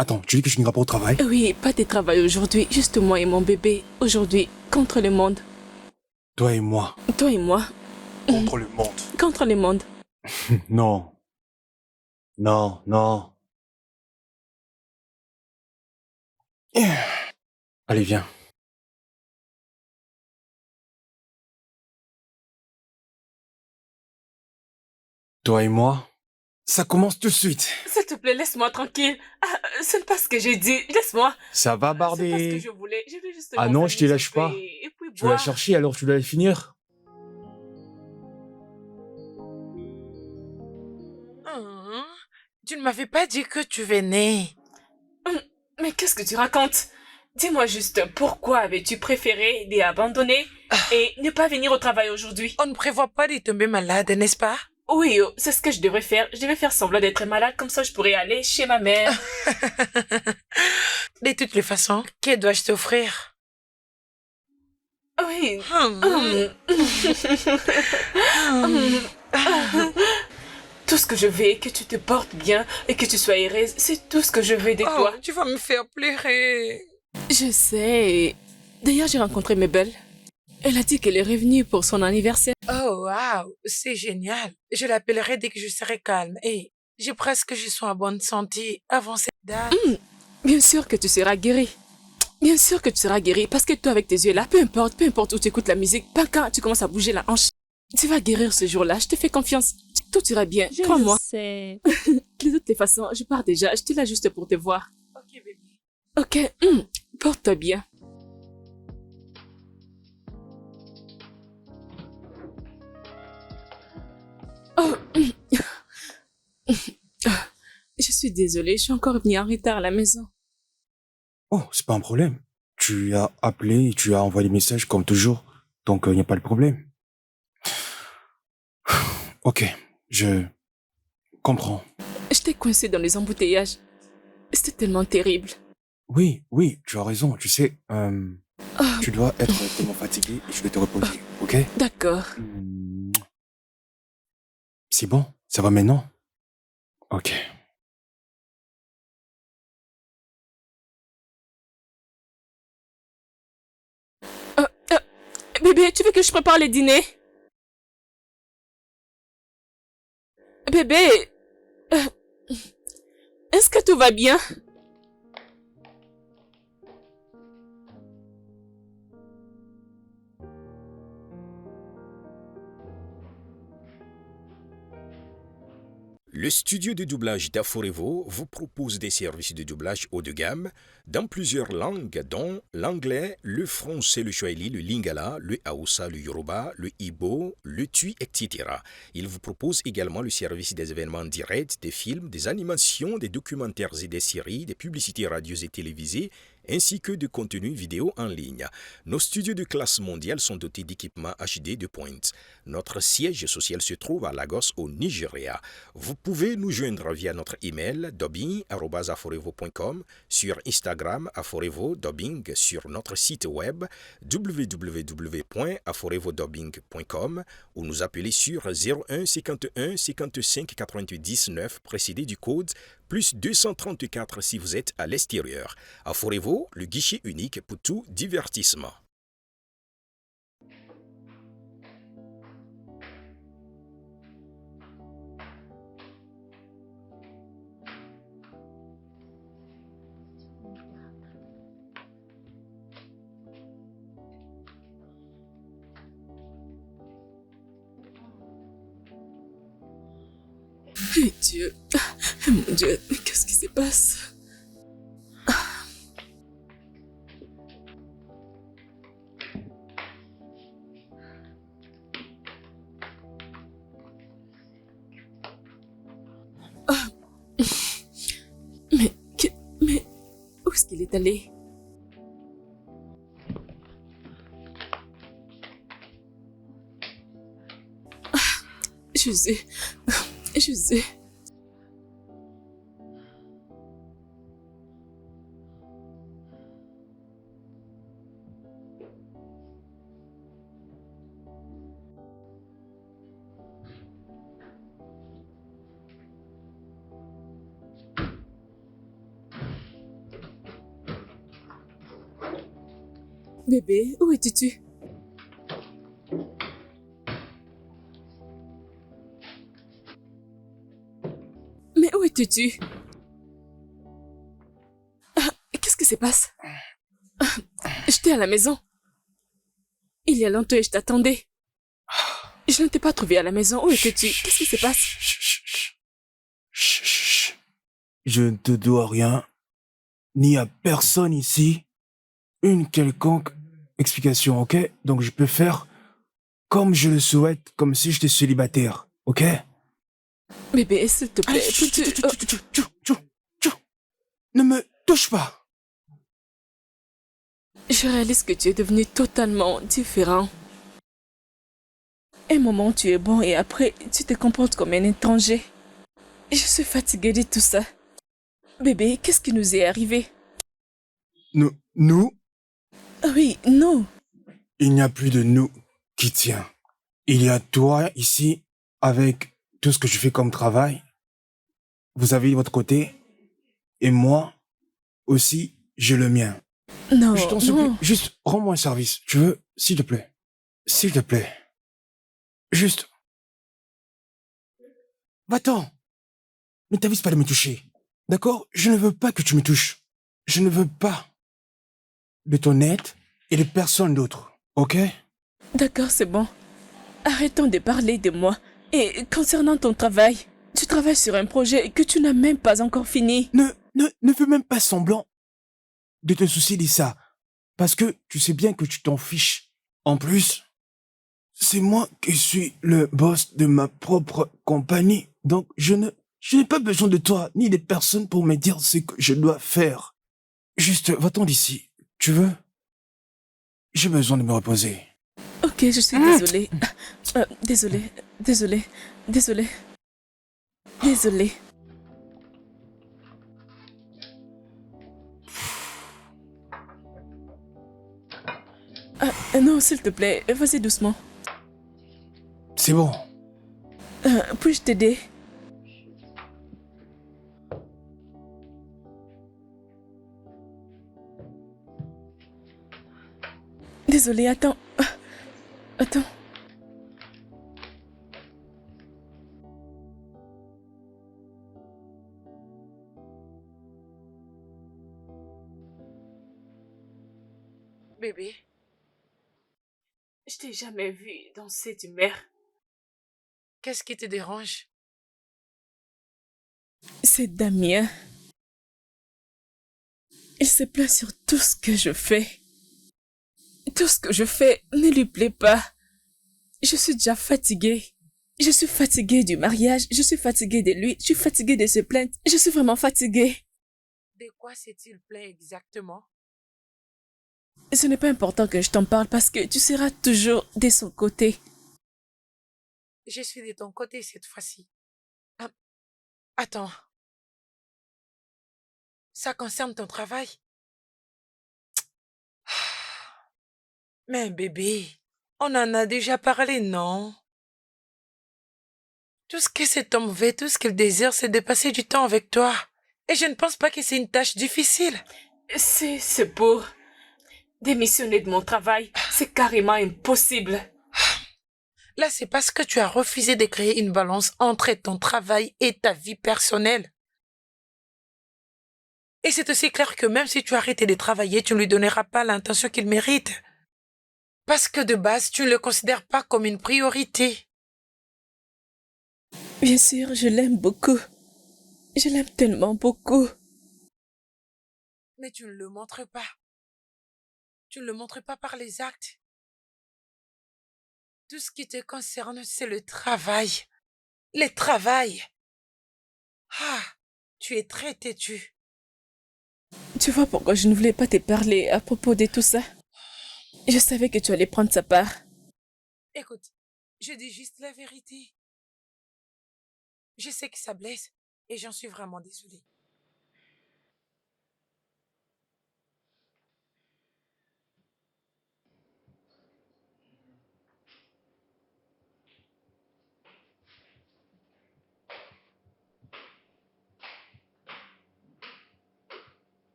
Attends, tu dis que tu n'iras pas au travail? Oui, pas de travail aujourd'hui, juste moi et mon bébé. Aujourd'hui, contre le monde. Toi et moi. Toi et moi, Contre le monde. contre le monde. Non. Non, non. Allez, viens. Toi et moi, ça commence tout de suite. S'il te plaît, laisse-moi tranquille. Ah, ce n'est pas ce que j'ai dit. Laisse-moi. Ça va C'est pas ce que barder. je voulais. Je vais juste Ah non, je te m'enfermer lâche pas. et puis Tu vas la boire. chercher, alors tu dois la finir. Hum, Tu ne m'avais pas dit que tu venais. Mais qu'est-ce que tu racontes? Dis-moi juste, pourquoi avais-tu préféré les abandonner et ne pas venir au travail aujourd'hui? On ne prévoit pas de tomber malade, n'est-ce pas? Oui, oh, c'est ce que je devrais faire. Je devais faire semblant d'être malade, comme ça je pourrais aller chez ma mère. De toutes les façons, que dois-je t'offrir? Oui. Hum, hum. Tout ce que je veux, que tu te portes bien et que tu sois heureuse, c'est tout ce que je veux de Oh, toi. tu vas me faire pleurer. Je sais. D'ailleurs, j'ai rencontré Mabel. Elle a dit qu'elle est revenue pour son anniversaire. Oh, waouh, c'est génial. Je l'appellerai dès que je serai calme. Et j'ai presque je suis en bonne santé avant cette date. Bien sûr que tu seras guérie. Bien sûr que tu seras guérie parce que toi, avec tes yeux là, peu importe où tu écoutes la musique, pas quand tu commences à bouger la hanche, tu vas guérir ce jour-là. Je te fais confiance. Tout ira bien. Je Crois-moi. le sais. De toutes les façons, je pars déjà. J'étais là juste pour te voir. Ok, bébé. Ok. Porte-toi bien. Oh. Je suis désolée, je suis encore venue en retard à la maison. Oh, c'est pas un problème. Tu as appelé et tu as envoyé des messages comme toujours. Donc, il n'y a pas de problème. Ok, je comprends. J'étais coincée dans les embouteillages. C'était tellement terrible. Oui, oui, tu as raison. Tu sais, tu dois être tellement fatigué et je vais te reposer, ok? D'accord. C'est bon? Ça va maintenant? Ok. Bébé, tu veux que je prépare le dîner? Bébé, euh, est-ce que tout va bien? Le studio de doublage d'Aforevo vous propose des services de doublage haut de gamme dans plusieurs langues, dont l'anglais, le français, le swahili, le lingala, le haoussa, le yoruba, le ibo, le tui, etc. Il vous propose également le service des événements directs, des films, des animations, des documentaires et des séries, des publicités radios et télévisées, ainsi que de contenus vidéo en ligne. Nos studios de classe mondiale sont dotés d'équipements HD de pointe. Notre siège social se trouve à Lagos, au Nigeria. Vous pouvez nous joindre via notre email dubbing@aforevo.com, sur Instagram Aforevo Dubbing, sur notre site web www.aforevodubbing.com ou nous appeler sur 01 51 55 99 précédé du code plus 234 si vous êtes à l'extérieur. Aforevo, le guichet unique pour tout divertissement. Mon Dieu, mon Dieu, qu'est-ce qui se passe? Ah. Mais, où est-ce qu'il est allé? Ah, Jésus, Jésus. Bébé, où étais-tu? Mais où étais-tu? Qu'est-ce qui se passe? J'étais à la maison. Il y a longtemps et je t'attendais. Je ne t'ai pas trouvé à la maison. Où étais-tu? Qu'est-ce qui se passe? Chut. Je ne te dois rien, ni à personne ici, une quelconque explication, ok? Donc je peux faire comme je le souhaite, comme si j'étais célibataire, ok? Bébé, s'il te plaît, peux-tu... Tchou. Ne me touche pas. Je réalise que tu es devenu totalement différent. Un moment, tu es bon et après, tu te comportes comme un étranger. Je suis fatiguée de tout ça. Bébé, qu'est-ce qui nous est arrivé? Nous, Oui, nous. il n'y a plus de nous qui tient. Il y a toi ici, avec tout ce que je fais comme travail. Vous avez votre côté, et moi aussi, j'ai le mien. Non, Je t'en supplie, non. juste rends-moi un service. Tu veux? S'il te plaît. S'il te plaît. Juste. Va-t'en. Ne t'avise pas de me toucher. D'accord? Je ne veux pas que tu me touches. Je ne veux pas de ton aide et de personne d'autre. Ok? D'accord, c'est bon. Arrêtons de parler de moi. Et concernant ton travail, tu travailles sur un projet que tu n'as même pas encore fini. Ne fais même pas semblant de te soucier de ça. Parce que tu sais bien que tu t'en fiches. En plus, c'est moi qui suis le boss de ma propre compagnie. Donc, je n'ai pas besoin de toi, ni des personnes pour me dire ce que je dois faire. Juste, va-t'en d'ici. Tu veux? J'ai besoin de me reposer. Ok, je suis désolée. Désolée. Non, s'il te plaît, vas-y doucement. C'est bon. Puis-je t'aider? Désolée, attends. Attends. Bébé, Je t'ai jamais vu danser d'humeur. qu'est-ce qui te dérange? C'est Damien. Il se plaint sur tout ce que je fais. Tout ce que je fais ne lui plaît pas. Je suis déjà fatiguée. Je suis fatiguée du mariage. Je suis fatiguée de lui. Je suis fatiguée de se plaindre. Je suis vraiment fatiguée. De quoi s'est-il plaint exactement? Ce n'est pas important que je t'en parle parce que tu seras toujours de son côté. Je suis de ton côté cette fois-ci. Ah, attends. Ça concerne ton travail? Mais bébé, on en a déjà parlé, non? Tout ce que cet homme veut, tout ce qu'il désire, c'est de passer du temps avec toi. Et je ne pense pas que c'est une tâche difficile. C'est pour démissionner de mon travail. C'est carrément impossible. Là, c'est parce que tu as refusé de créer une balance entre ton travail et ta vie personnelle. Et c'est aussi clair que même si tu arrêtes de travailler, tu ne lui donneras pas l'attention qu'il mérite. Parce que de base, tu ne le considères pas comme une priorité. Bien sûr, je l'aime beaucoup. Je l'aime tellement beaucoup. Mais tu ne le montres pas. Tu ne le montres pas par les actes. Tout ce qui te concerne, c'est le travail. Le travail. Ah, tu es très têtu. Tu vois pourquoi je ne voulais pas te parler à propos de tout ça? Je savais que tu allais prendre sa part. Écoute, je dis juste la vérité. Je sais que ça blesse et j'en suis vraiment désolée.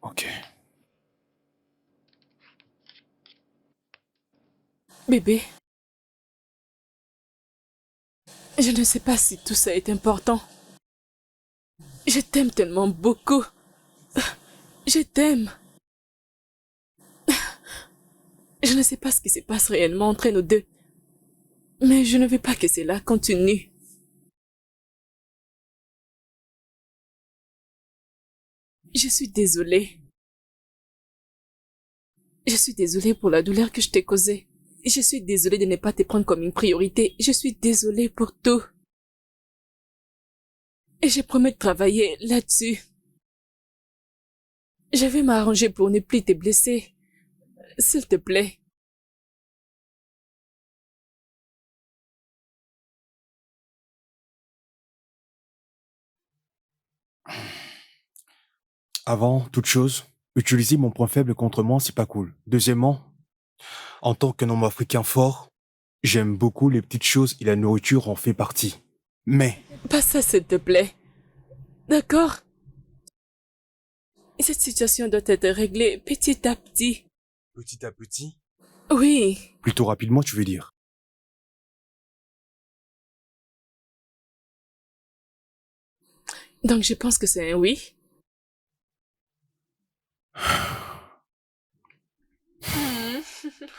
Ok. Bébé, je ne sais pas si tout ça est important. Je t'aime tellement beaucoup. Je t'aime. Je ne sais pas ce qui se passe réellement entre nous deux. Mais je ne veux pas que cela continue. Je suis désolée. Je suis désolée pour la douleur que je t'ai causée. Je suis désolée de ne pas te prendre comme une priorité. Je suis désolée pour tout. Et je promets de travailler là-dessus. Je vais m'arranger pour ne plus te blesser. S'il te plaît. Avant toute chose, utiliser mon point faible contre moi, c'est pas cool. Deuxièmement, en tant qu'un homme africain fort, j'aime beaucoup les petites choses et la nourriture en fait partie. Mais, Pas ça, s'il te plaît. D'accord? Cette situation doit être réglée petit à petit. petit à petit, Oui. plutôt rapidement, tu veux dire. Donc je pense que c'est un oui.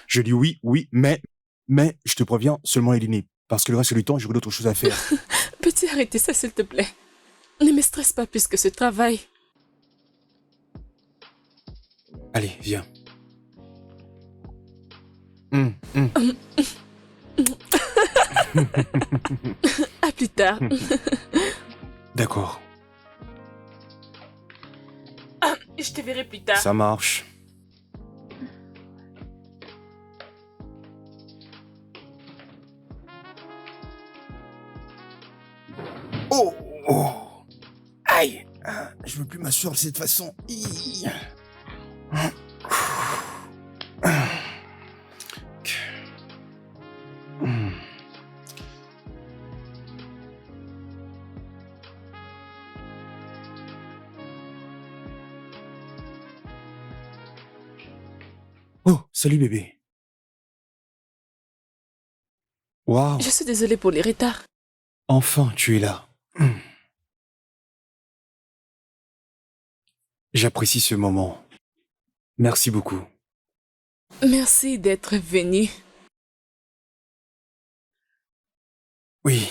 Je dis oui, oui, mais je te préviens, seulement Eline, parce que le reste du temps, j'aurai d'autres choses à faire. Peux-tu arrêter ça, s'il te plaît? Ne me stresse pas plus que ce travail. Allez, viens. À plus tard. D'accord. Je te verrai plus tard. Ça marche. Oh, oh. Aïe. Je veux plus m'asseoir de cette façon. Oh, salut bébé. Waouh, Je suis désolée pour les retards. enfin tu es là. J'apprécie ce moment. Merci beaucoup. Merci d'être venu. Oui,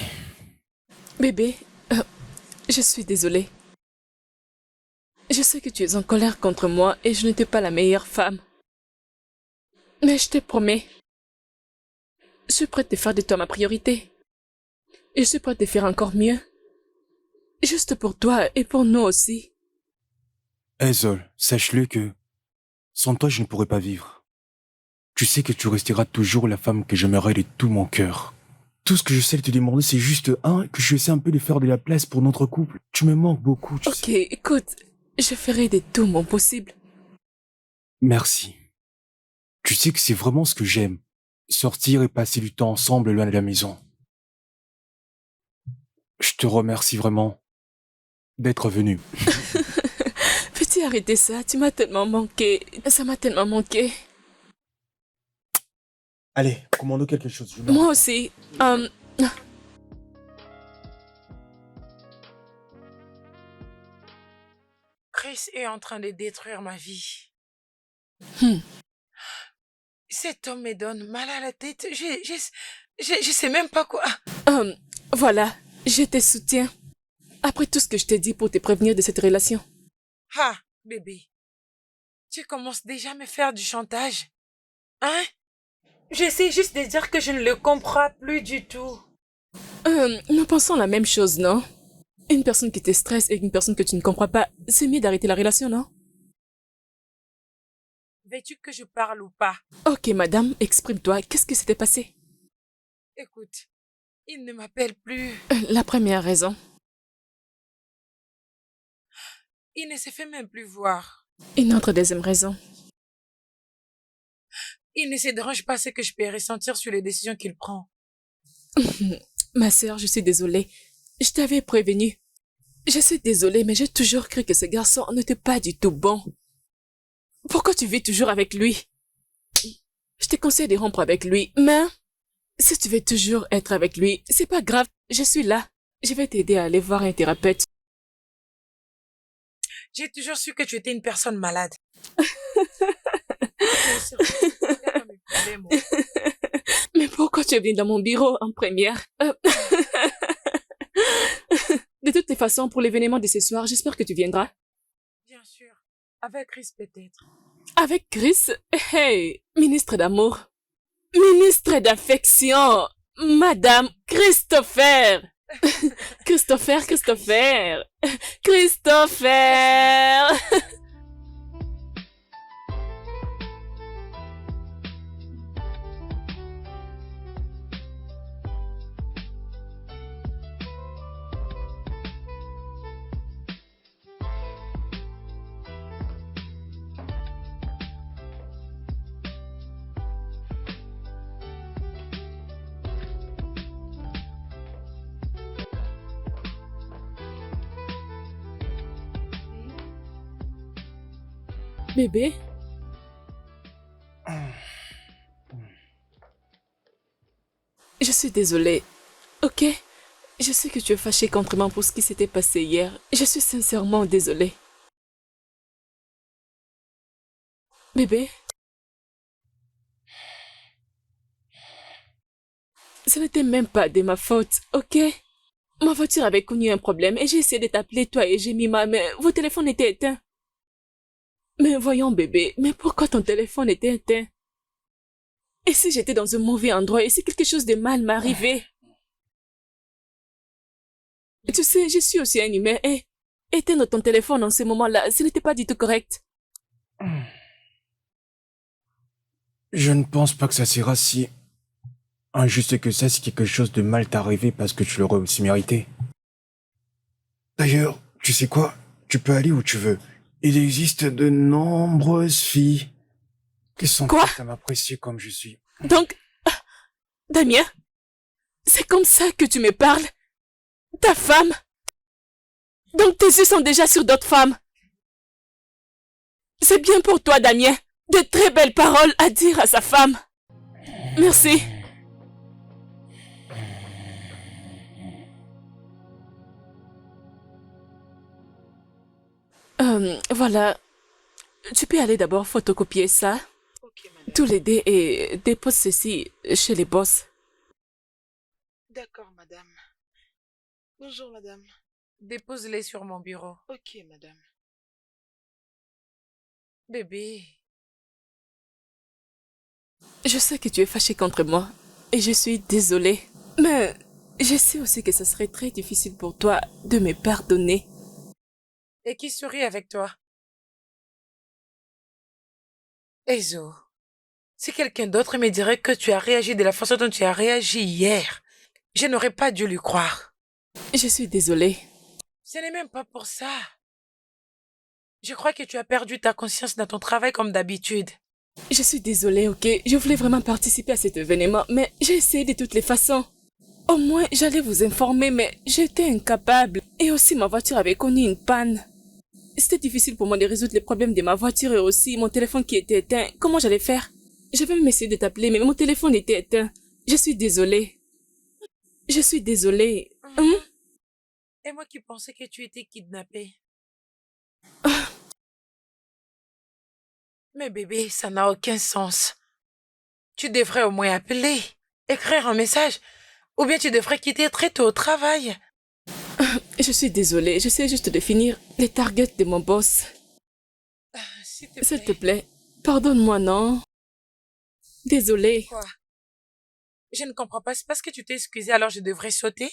Bébé, je suis désolée. Je sais que tu es en colère contre moi et je n'étais pas la meilleure femme. Mais je te promets, je suis prête à faire de toi ma priorité. Et je suis prête à faire encore mieux. Juste pour toi et pour nous aussi. Hazel, sache-le que sans toi je ne pourrais pas vivre. Tu sais que tu resteras toujours la femme que j'aimerais de tout mon cœur. Tout ce que je sais te demander, c'est juste que je essaie un peu de faire de la place pour notre couple. Tu me manques beaucoup, tu Ok, sais. écoute, je ferai de tout mon possible. Merci. Tu sais que c'est vraiment ce que j'aime. Sortir et passer du temps ensemble loin de la maison. Je te remercie vraiment d'être venu. Peux-tu arrêter ça? Tu m'as tellement manqué. Ça m'a tellement manqué. Allez, commandons quelque chose. Moi aussi. Chris est en train de détruire ma vie. Hmm. Cet homme me donne mal à la tête. Je sais même pas quoi. Voilà, je te soutiens. Après tout ce que je t'ai dit pour te prévenir de cette relation. Ah, bébé. Tu commences déjà à me faire du chantage. Hein? J'essaie juste de dire que je ne le comprends plus du tout. Nous pensons la même chose, non? Une personne qui te stresse et une personne que tu ne comprends pas, c'est mieux d'arrêter la relation, non? Veux-tu que je parle ou pas? Ok, madame, exprime-toi. Qu'est-ce qui s'était passé? Écoute, il ne m'appelle plus. La première raison. Il ne se fait même plus voir. Une autre deuxième raison. Il ne se dérange pas ce que je peux ressentir sur les décisions qu'il prend. Ma sœur, je suis désolée. Je t'avais prévenu. Je suis désolée, mais j'ai toujours cru que ce garçon n'était pas du tout bon. Pourquoi tu vis toujours avec lui? Je te conseille de rompre avec lui, mais si tu veux toujours être avec lui, c'est pas grave, je suis là. Je vais t'aider à aller voir un thérapeute. J'ai toujours su que tu étais une personne malade. Mais pourquoi tu es venu dans mon bureau en première? De toutes les façons, pour l'événement de ce soir, j'espère que tu viendras. Bien sûr. Avec Chris peut-être. Avec Chris? Hey, ministre d'amour. Ministre d'affection. Madame Christopher. Christopher. Bébé? Je suis désolée, ok? Je sais que tu es fâché contre moi pour ce qui s'était passé hier. Je suis sincèrement désolée. Bébé? Ce n'était même pas de ma faute, ok? Ma voiture avait connu un problème et j'ai essayé de t'appeler toi et Jemima, mais vos téléphones étaient éteints. Mais voyons bébé, mais pourquoi ton téléphone était éteint? Et si j'étais dans un mauvais endroit et si quelque chose de mal m'arrivait? Tu sais, je suis aussi un humain et éteindre ton téléphone en ce moment-là. Ce n'était pas du tout correct. Je ne pense pas que ça sera si injuste que ça si quelque chose de mal t'est arrivé parce que tu l'aurais aussi mérité. D'ailleurs, tu sais quoi? Tu peux aller où tu veux. Il existe de nombreuses filles qui sont Quoi? prêtes à m'apprécier comme je suis. Donc, Damien, c'est comme ça que tu me parles? Ta femme? Donc tes yeux sont déjà sur d'autres femmes? C'est bien pour toi, Damien. De très belles paroles à dire à sa femme. Merci. Voilà. Tu peux aller d'abord photocopier ça, Ok, madame. tous les dés et dépose ceci chez les boss. D'accord, madame. Bonjour, madame. Dépose-les sur mon bureau. Ok, madame. Bébé, Je sais que tu es fâché contre moi et je suis désolée. Mais je sais aussi que ce serait très difficile pour toi de me pardonner. et qui sourit avec toi? Ezo, si quelqu'un d'autre me dirait que tu as réagi de la façon dont tu as réagi hier, je n'aurais pas dû lui croire. Je suis désolée. Ce n'est même pas pour ça. Je crois que tu as perdu ta conscience dans ton travail comme d'habitude. Je suis désolée, ok? Je voulais vraiment participer à cet événement, mais j'ai essayé de toutes les façons. Au moins, j'allais vous informer, mais j'étais incapable. Et aussi, ma voiture avait connu une panne. C'était difficile pour moi de résoudre les problèmes de ma voiture et aussi mon téléphone qui était éteint. Comment j'allais faire? J'avais même essayé de t'appeler, mais mon téléphone était éteint. Je suis désolée. Je suis désolée. Et moi qui pensais que tu étais kidnappée. Mais bébé, ça n'a aucun sens. Tu devrais au moins appeler, écrire un message, ou bien tu devrais quitter très tôt au travail. Je suis désolée. J'essaie juste de finir les targets de mon boss. S'il te plaît, pardonne-moi, non? Désolée. Quoi? Je ne comprends pas. C'est parce que tu t'es excusé, alors je devrais sauter?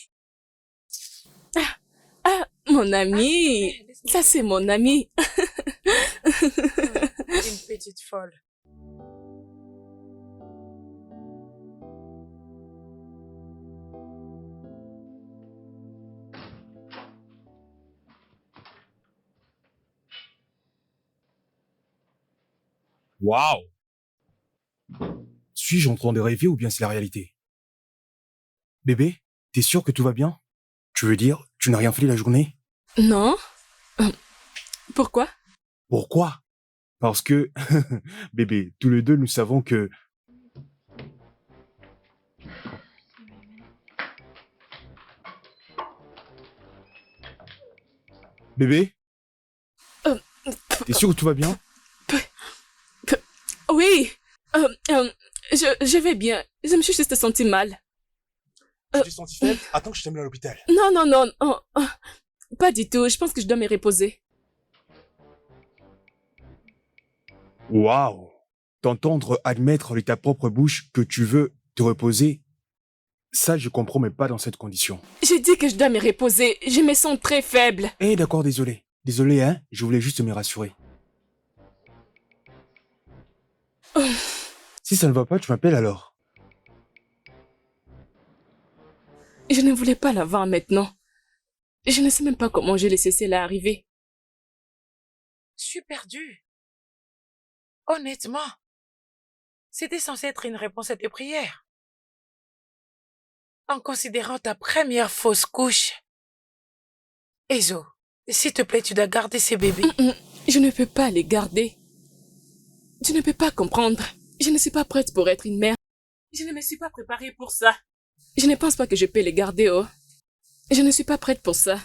Ah, mon ami. Ça, c'est mon ami. Une petite folle. Waouh! Suis-je en train de rêver ou bien c'est la réalité? Bébé, t'es sûr que tout va bien? Tu veux dire, tu n'as rien fait la journée? Non? Pourquoi? Pourquoi? Parce que, bébé, tous les deux nous savons que... Bébé? T'es sûr que tout va bien? Oui. Je vais bien. Je me suis juste senti mal. Tu t'es senti faible? Attends que je t'amène à l'hôpital. Non, non, non. Pas du tout. Je pense que je dois me reposer. Waouh! T'entendre admettre de ta propre bouche que tu veux te reposer, ça je comprends mais pas dans cette condition. J'ai dit que je dois me reposer. Je me sens très faible. Eh d'accord, désolé. Désolé, hein, je voulais juste me rassurer. Si ça ne va pas, tu m'appelles alors. Je ne voulais pas l'avoir maintenant. Je ne sais même pas comment j'ai laissé cela arriver. Je suis perdue. Honnêtement, c'était censé être une réponse à tes prières. En considérant ta première fausse couche. Ezo, s'il te plaît, tu dois garder ces bébés. Je ne peux pas les garder. Tu ne peux pas comprendre. Je ne suis pas prête pour être une mère. Je ne me suis pas préparée pour ça. Je ne pense pas que je peux les garder, oh. Je ne suis pas prête pour ça.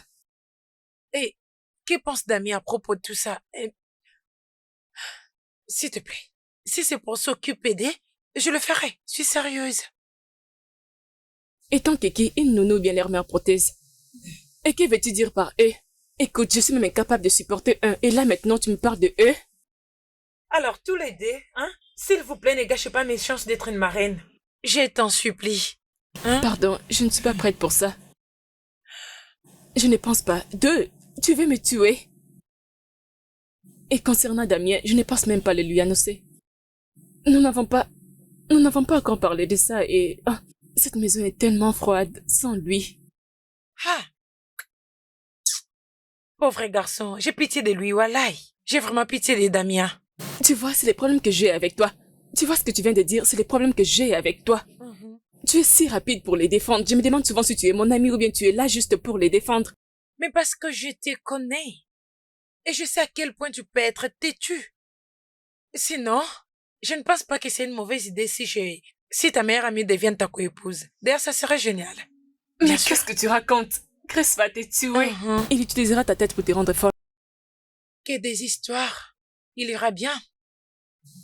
Et que pense Damien à propos de tout ça? S'il te plaît, si c'est pour s'occuper d'eux, je le ferai. Je suis sérieuse. Étant Kiki, une nounou bien leur mère prothèse. Et que veux-tu dire par eux? Écoute, je suis même incapable de supporter un. Et là maintenant, tu me parles de eux? Alors, tous les deux, hein? S'il vous plaît, ne gâchez pas mes chances d'être une marraine. Je t'en supplie. Hein? Pardon, je ne suis pas prête pour ça. Je ne pense pas. Deux, Tu veux me tuer? Et concernant Damien, je ne pense même pas le lui annoncer. Nous n'avons pas encore parlé de ça et cette maison est tellement froide sans lui. Ah, pauvre garçon, j'ai pitié de lui, Walai. J'ai vraiment pitié de Damien. Tu vois, c'est les problèmes que j'ai avec toi. Tu vois ce que tu viens de dire, c'est les problèmes que j'ai avec toi. Tu es si rapide pour les défendre. Je me demande souvent si tu es mon ami ou bien tu es là juste pour les défendre. Mais parce que je te connais. Et je sais à quel point tu peux être têtu. Sinon, je ne pense pas que c'est une mauvaise idée si ta meilleure amie devient ta coépouse. D'ailleurs, ça serait génial. Mais Bien sûr. qu'est-ce que tu racontes? Chris va te tuer. Mhm. Il utilisera ta tête pour te rendre fort. Que des histoires. Il ira bien.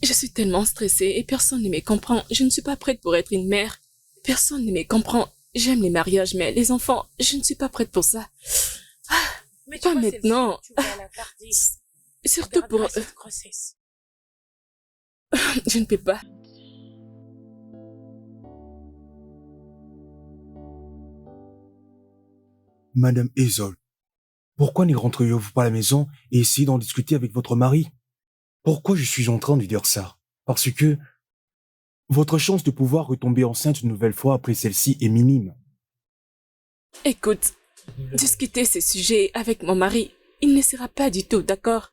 Je suis tellement stressée et personne ne me comprend. Je ne suis pas prête pour être une mère. Personne ne me comprend. J'aime les mariages, mais les enfants, je ne suis pas prête pour ça. Mais Pas vois, maintenant. celle-ci, tu vas la garder. Surtout pour... Garderas cette grossesse. Je ne peux pas. Madame Hazel, pourquoi ne rentreriez-vous pas à la maison et essayez d'en discuter avec votre mari? Pourquoi je suis en train de dire ça? Parce que votre chance de pouvoir retomber enceinte une nouvelle fois après celle-ci est minime. Écoute, discuter ces sujets avec mon mari, il ne sera pas du tout d'accord.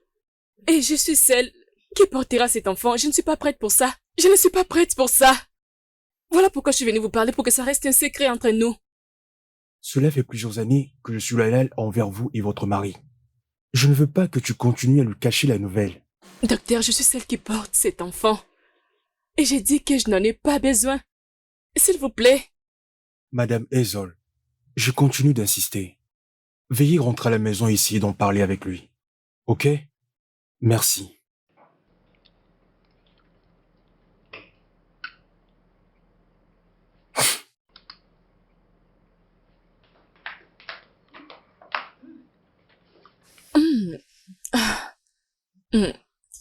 Et je suis celle qui portera cet enfant. Je ne suis pas prête pour ça. Je ne suis pas prête pour ça. Voilà pourquoi je suis venue vous parler, pour que ça reste un secret entre nous. Cela fait plusieurs années que je suis loyal envers vous et votre mari. Je ne veux pas que tu continues à lui cacher la nouvelle. Docteur, je suis celle qui porte cet enfant. Et j'ai dit que je n'en ai pas besoin. S'il vous plaît. Madame Hazel, je continue d'insister. Veuillez rentrer à la maison et essayer d'en parler avec lui. Ok? Merci.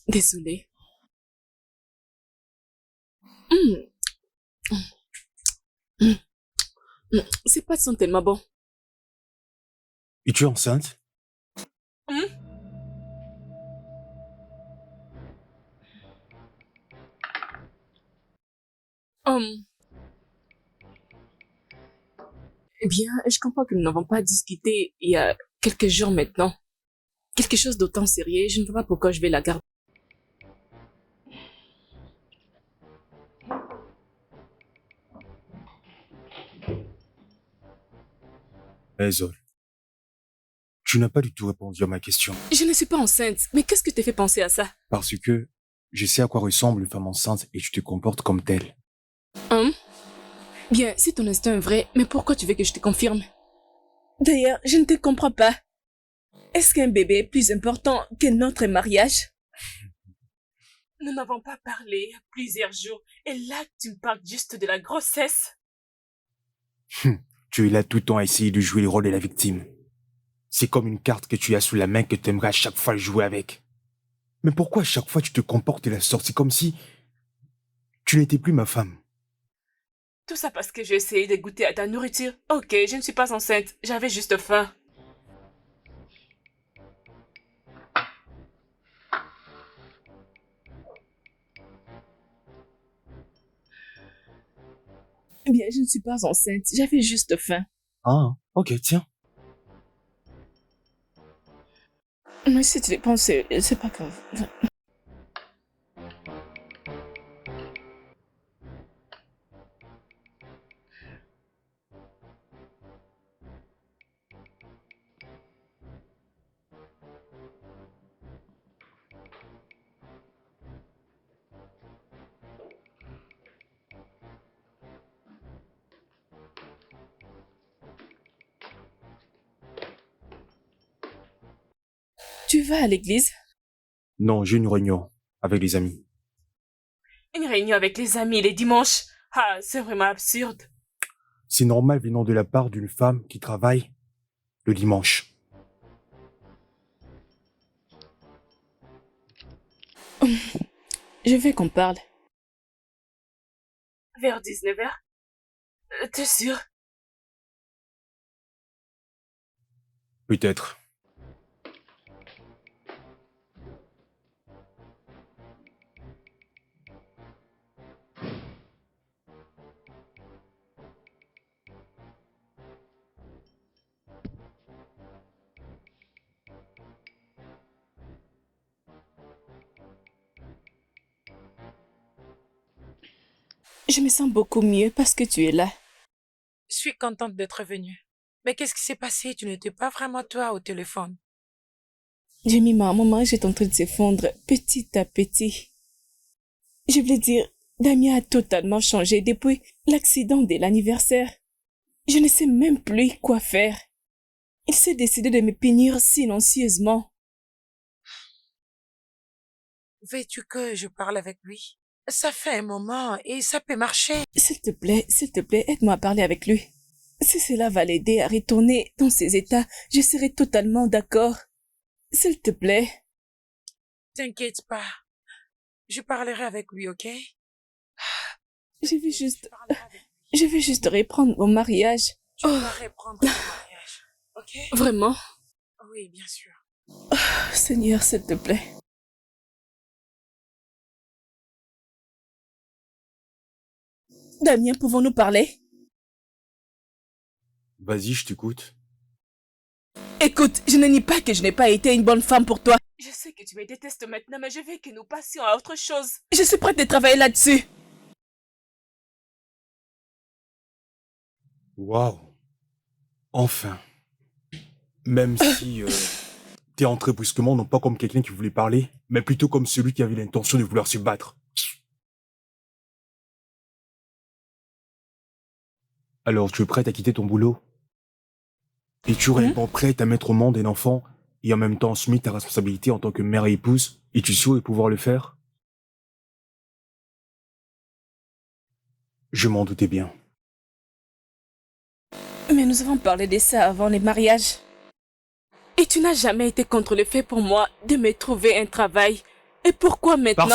Désolée. Ces pâtes sont tellement bons. Et tu es enceinte? Eh bien, je comprends que nous n'avons pas discuté il y a quelques jours maintenant. Quelque chose d'autant sérieux, je ne vois pas pourquoi je vais la garder. Hazel, tu n'as pas du tout répondu à ma question. Je ne suis pas enceinte, mais qu'est-ce que te fait penser à ça? Parce que je sais à quoi ressemble une femme enceinte et tu te comportes comme telle. Bien, si ton instinct est vrai, mais pourquoi tu veux que je te confirme? D'ailleurs, je ne te comprends pas. Est-ce qu'un bébé est plus important que notre mariage? Nous n'avons pas parlé plusieurs jours, et là, tu me parles juste de la grossesse. Tu es là tout le temps à essayer de jouer le rôle de la victime. C'est comme une carte que tu as sous la main que tu aimerais à chaque fois jouer avec. Mais pourquoi à chaque fois tu te comportes de la sorte? C'est comme si tu n'étais plus ma femme. Tout ça parce que j'ai essayé de goûter à ta nourriture. Ok, je ne suis pas enceinte, j'avais juste faim. Bien, je ne suis pas enceinte, j'avais juste faim. Ah, ok, tiens. Mais si tu les penses, c'est pas grave. Tu vas à l'église? Non, j'ai une réunion avec les amis. Une réunion avec les amis les dimanches? Ah, c'est vraiment absurde. C'est normal venant de la part d'une femme qui travaille le dimanche. Je veux qu'on parle. Vers 19h? T'es sûr? Peut-être. Je me sens beaucoup mieux parce que tu es là. Je suis contente d'être venue. Mais qu'est-ce qui s'est passé? Tu n'étais pas vraiment toi au téléphone. Jemima, mon mariage est en train de s'effondrer petit à petit. Je voulais dire, Damien a totalement changé depuis l'accident de l'anniversaire. Je ne sais même plus quoi faire. Il s'est décidé de me punir silencieusement. Veux-tu que je parle avec lui? Ça fait un moment et ça peut marcher. S'il te plaît, aide-moi à parler avec lui. Si cela va l'aider à retourner dans ses états, je serai totalement d'accord. S'il te plaît. T'inquiète pas. Je parlerai avec lui, ok? Je veux juste, Je parlerai avec lui. je veux juste reprendre mon mariage. Tu vas reprendre ton mariage, ok? Vraiment? Oui, bien sûr. Seigneur, s'il te plaît. Damien, pouvons-nous parler? Vas-y, je t'écoute. Écoute, je ne nie pas que je n'ai pas été une bonne femme pour toi. Je sais que tu me détestes maintenant, mais je veux que nous passions à autre chose. Je suis prête à travailler là-dessus. Waouh. Enfin. Même si t'es entré brusquement, non pas comme quelqu'un qui voulait parler, mais plutôt comme celui qui avait l'intention de vouloir se battre. Alors, tu es prête à quitter ton boulot? Et tu es réellement prête à mettre au monde un enfant et en même temps assumer ta responsabilité en tant que mère et épouse? Et tu souhaites pouvoir le faire? Je m'en doutais bien. Mais nous avons parlé de ça avant les mariages. Et tu n'as jamais été contre le fait pour moi de me trouver un travail. Et pourquoi maintenant?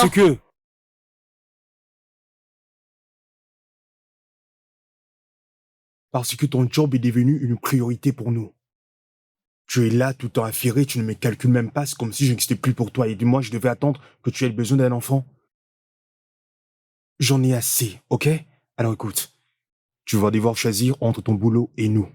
Parce que ton job est devenu une priorité pour nous. Tu es là tout en affairé, tu ne me calcules même pas, c'est comme si je n'existais plus pour toi et de moi je devais attendre que tu aies besoin d'un enfant. J'en ai assez, ok? Alors écoute, tu vas devoir choisir entre ton boulot et nous.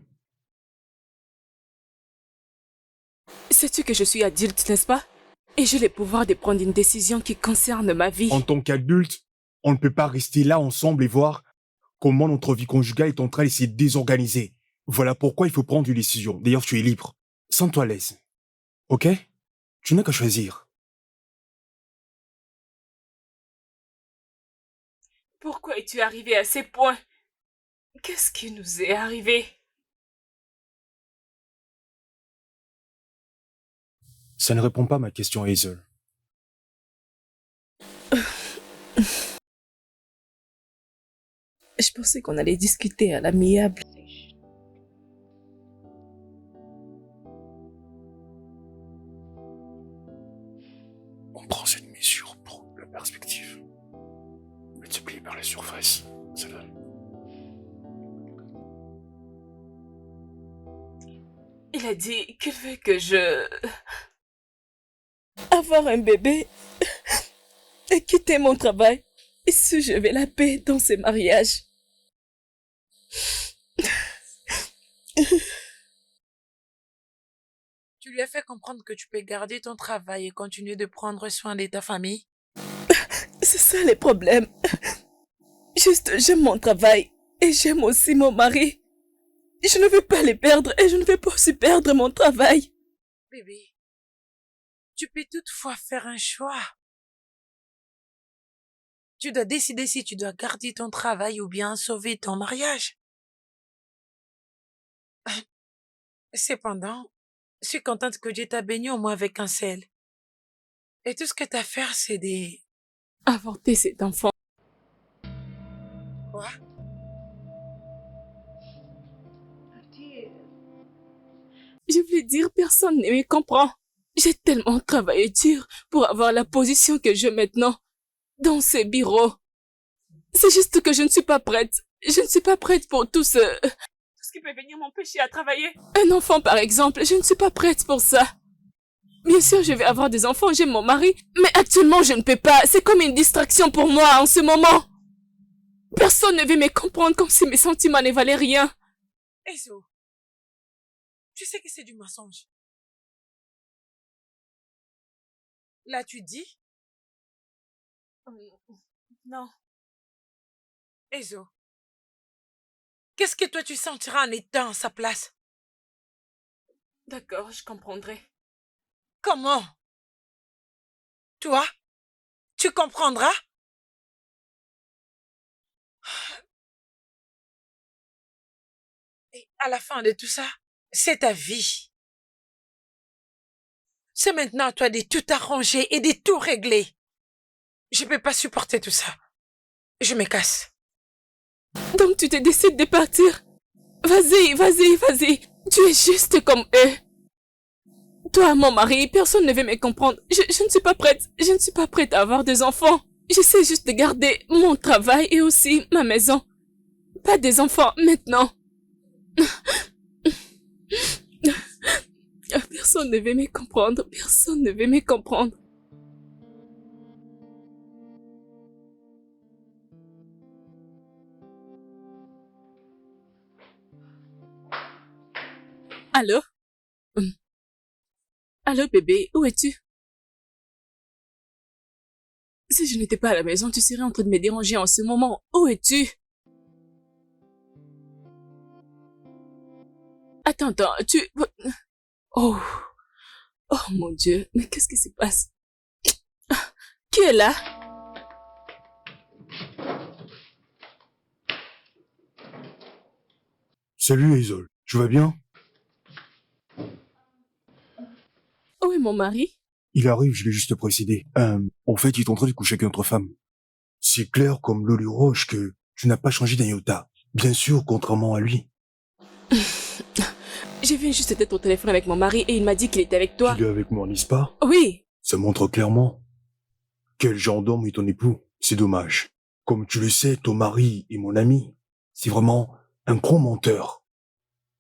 Sais-tu que je suis adulte, n'est-ce pas? Et j'ai le pouvoir de prendre une décision qui concerne ma vie. En tant qu'adulte, on ne peut pas rester là ensemble et voir comment notre vie conjugale est en train de se désorganiser. Voilà pourquoi il faut prendre une décision. D'ailleurs, tu es libre. Sens-toi à l'aise. Ok? Tu n'as qu'à choisir. Pourquoi es-tu arrivé à ces points? Qu'est-ce qui nous est arrivé? Ça ne répond pas à ma question, Hazel. Je pensais qu'on allait discuter à l'amiable. On prend cette mesure pour la perspective. Multiplié par la surface, ça donne. Il a dit qu'il veut que je... avoir un bébé et quitter mon travail. Et si je veux la paix dans ce mariage. Tu lui as fait comprendre que tu peux garder ton travail et continuer de prendre soin de ta famille? C'est ça le problème. Juste, j'aime mon travail et j'aime aussi mon mari. Je ne veux pas les perdre et je ne veux pas aussi perdre mon travail. Bébé, tu peux toutefois faire un choix. Tu dois décider si tu dois garder ton travail ou bien sauver ton mariage. Cependant, je suis contente que Dieu t'a béni au moins avec un seul. Et tout ce que t'as à faire, c'est des... Avorter cet enfant. Quoi? Je voulais dire, personne ne me comprend. J'ai tellement travaillé dur pour avoir la position que j'ai maintenant dans ces bureaux. C'est juste que je ne suis pas prête. Je ne suis pas prête pour tout ce qui peut venir m'empêcher à travailler. Un enfant, par exemple, je ne suis pas prête pour ça. Bien sûr, je vais avoir des enfants, j'aime mon mari, mais actuellement, je ne peux pas. C'est comme une distraction pour moi en ce moment. Personne ne veut me comprendre comme si mes sentiments ne valaient rien. Ezo, tu sais que c'est du mensonge. Là, tu dis? Non. Ezo, qu'est-ce que toi tu sentiras en étant à sa place? D'accord, je comprendrai. Comment? Toi, tu comprendras? Et à la fin de tout ça, c'est ta vie. C'est maintenant à toi de tout arranger et de tout régler. Je ne peux pas supporter tout ça. Je me casse. Donc tu te décides de partir? Vas-y, vas-y, vas-y. Tu es juste comme eux. Toi, mon mari, personne ne veut me comprendre. Je ne suis pas prête. Je ne suis pas prête à avoir des enfants. J'essaie juste de garder mon travail et aussi ma maison. Pas des enfants maintenant. Personne ne veut me comprendre. Personne ne veut me comprendre. Allô? Allô, bébé, où es-tu? Si je n'étais pas à la maison, tu serais en train de me déranger en ce moment. Où es-tu? Attends, Oh, oh mon Dieu, mais qu'est-ce qui se passe? Qui est là? Salut Hazel, tu vas bien? Où est mon mari? Il arrive, je l'ai juste précédé. En fait, il est en train de coucher avec une autre femme. C'est clair comme l'eau du roche que tu n'as pas changé d'un iota. Bien sûr, contrairement à lui. Je viens juste d'être au téléphone avec mon mari et il m'a dit qu'il était avec toi. Il est avec moi, n'est-ce pas? Oui. Ça montre clairement quel gendarme est ton époux. C'est dommage. Comme tu le sais, ton mari est mon ami. C'est vraiment un gros menteur.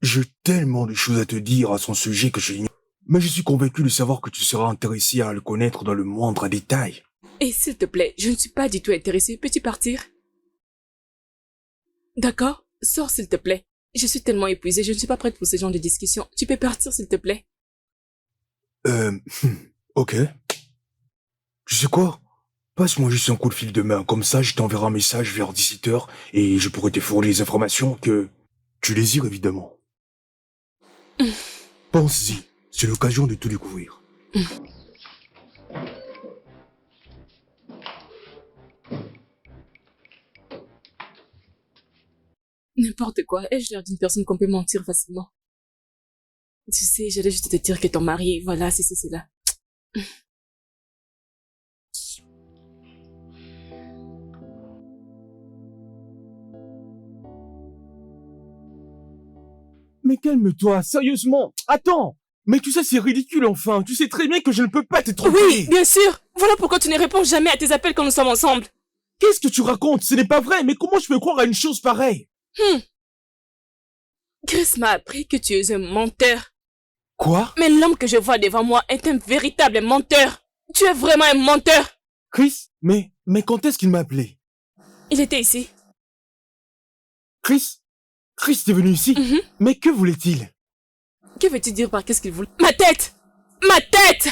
J'ai tellement de choses à te dire à son sujet que je l'ignore. Mais je suis convaincu de savoir que tu seras intéressé à le connaître dans le moindre détail. Et s'il te plaît, je ne suis pas du tout intéressée. Peux-tu partir? D'accord? Sors s'il te plaît. Je suis tellement épuisée, je ne suis pas prête pour ce genre de discussion. Tu peux partir s'il te plaît? Ok. Tu sais quoi? Passe-moi juste un coup de fil demain, comme ça je t'enverrai un message vers 17h et je pourrai te fournir les informations que tu désires évidemment. Pense-y, c'est l'occasion de tout découvrir. N'importe quoi. Ai-je l'air d'une personne qu'on peut mentir facilement? Tu sais, j'allais juste te dire que ton mari, voilà, c'est là. Mais calme-toi, sérieusement. Attends. Mais tu sais, c'est ridicule enfin. Tu sais très bien que je ne peux pas te tromper. Oui, bien sûr. Voilà pourquoi tu ne réponds jamais à tes appels quand nous sommes ensemble. Qu'est-ce que tu racontes? Ce n'est pas vrai. Mais comment je peux croire à une chose pareille? Chris m'a appris que tu es un menteur. Quoi? Mais l'homme que je vois devant moi est un véritable menteur. Tu es vraiment un menteur. Chris? Mais quand est-ce qu'il m'a appelé? Il était ici. Chris? Chris est venu ici? Mais que voulait-il? Que veux-tu dire par qu'est-ce qu'il voulait? Ma tête! Ma tête!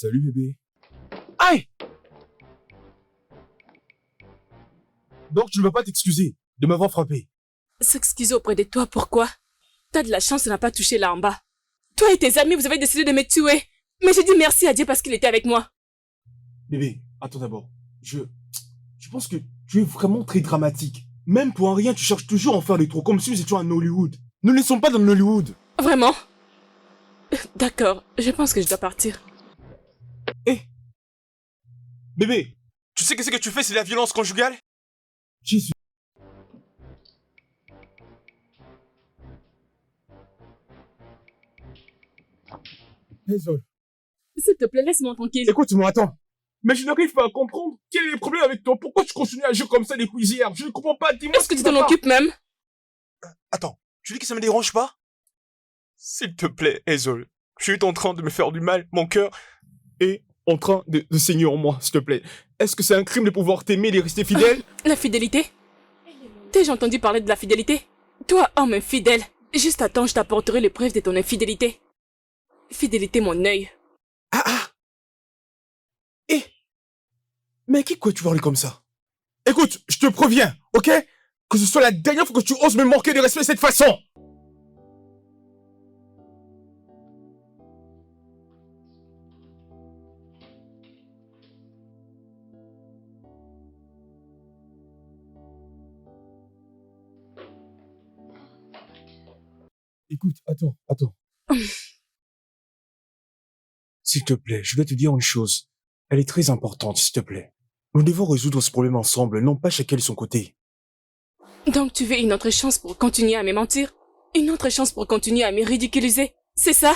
Salut bébé. Aïe! Donc tu ne vas pas t'excuser de m'avoir frappé. S'excuser auprès de toi, pourquoi? T'as de la chance, ça n'a pas touché là en bas. Toi et tes amis, vous avez décidé de me tuer. Mais j'ai dit merci à Dieu parce qu'il était avec moi. Bébé, attends d'abord. Je pense que tu es vraiment très dramatique. Même pour un rien, tu cherches toujours à en faire des trop, comme si nous étions un Hollywood. Nous ne sommes pas dans le Hollywood. Vraiment? D'accord, je pense que je dois partir. Eh! Bébé, tu sais que ce que tu fais, c'est la violence conjugale? Jésus. Désolé. S'il te plaît, laisse-moi tranquille. Écoute-moi, attends. Mais je n'arrive pas à comprendre quel est le problème avec toi. Pourquoi tu continues à agir comme ça depuis hier? Je ne comprends pas. Dis-moi Est-ce que tu t'en occupes même? Attends, tu dis que ça me dérange pas? S'il te plaît, Hazel. Je suis en train de me faire du mal. Mon cœur est en train de saigner en moi, s'il te plaît. Est-ce que c'est un crime de pouvoir t'aimer et de rester fidèle? La fidélité? T'as-je entendu parler de la fidélité? Toi, homme infidèle. Juste attends, je t'apporterai les preuves de ton infidélité. Fidélité, mon œil. Ah! Eh! Mais qui quoi tu parles comme ça? Écoute, je te préviens, ok? Que ce soit la dernière fois que tu oses me manquer de respect de cette façon! Écoute, attends. S'il te plaît, je dois te dire une chose. Elle est très importante, s'il te plaît. Nous devons résoudre ce problème ensemble, non pas chacun de son côté. Donc tu veux une autre chance pour continuer à me mentir? Une autre chance pour continuer à me ridiculiser? C'est ça?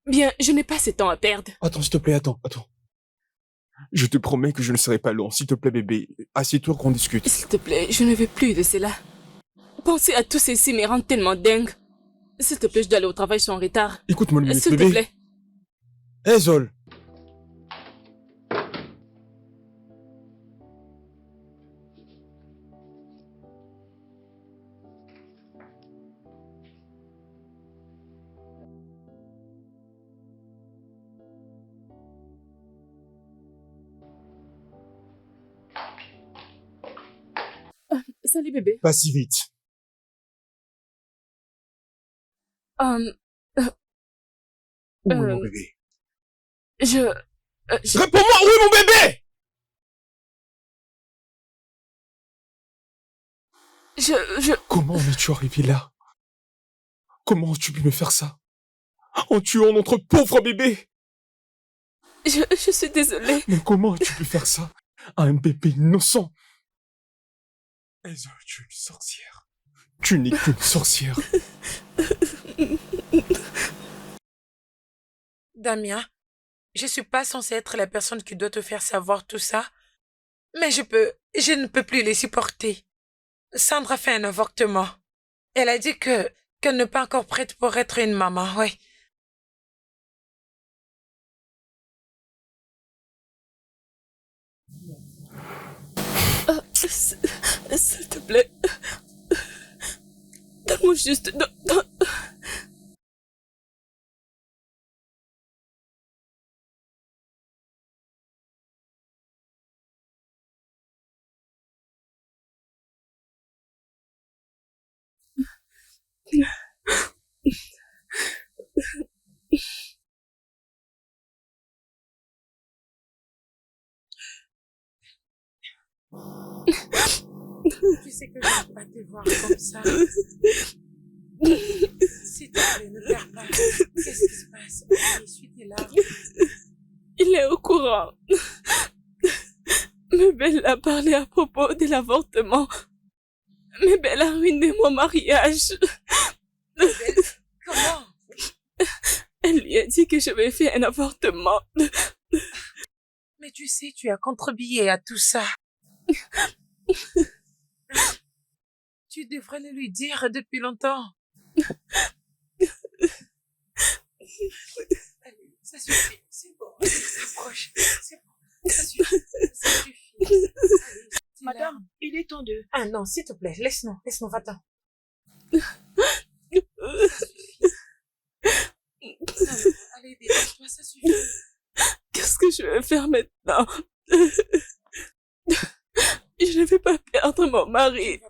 Bien, je n'ai pas ce temps à perdre. Attends, s'il te plaît, attends. Je te promets que je ne serai pas long. S'il te plaît, bébé, assieds-toi qu'on discute. S'il te plaît, je ne veux plus de cela. Penser à tout ceci me rend tellement dingue. S'il te plaît, je dois aller au travail, je suis en retard. Écoute-moi une minute, S'il te bébé. plaît. Hazel. Salut bébé. Pas si vite. Euh, Où est mon bébé? je... Réponds-moi, où est mon bébé? Comment en es-tu arrivé là? Comment as-tu pu me faire ça? En tuant notre pauvre bébé? Je suis désolée. Mais comment as-tu pu faire ça à un bébé innocent? Hazel, tu es une sorcière. Tu n'es qu'une sorcière. Damien, je suis pas censée être la personne qui doit te faire savoir tout ça. Mais je ne peux plus les supporter. Sandra a fait un avortement. Elle a dit qu'elle n'est pas encore prête pour être une maman, ouais. S'il te plaît. Donne-moi juste... Tu sais que je ne peux pas te voir comme ça. S'il te plaît, ne pleure pas. Qu'est-ce qui se passe? Essuie tes larmes. Il est au courant. Mais Belle a parlé à propos de l'avortement. Mais Belle a ruiné mon mariage. Comment? Elle lui a dit que j'avais fait un avortement. Mais tu sais, tu as contribué à tout ça. Tu devrais le lui dire depuis longtemps. Allez, ça suffit. C'est bon. Approche. C'est bon. Ça suffit. Ça suffit. Allez, Madame, il est temps de... Ah non, s'il te plaît, laisse-nous, va-t'en. Ça suffit. Non, allez, dépêche-toi, ça suffit. Qu'est-ce que je vais faire maintenant? Je ne vais pas perdre mon mari.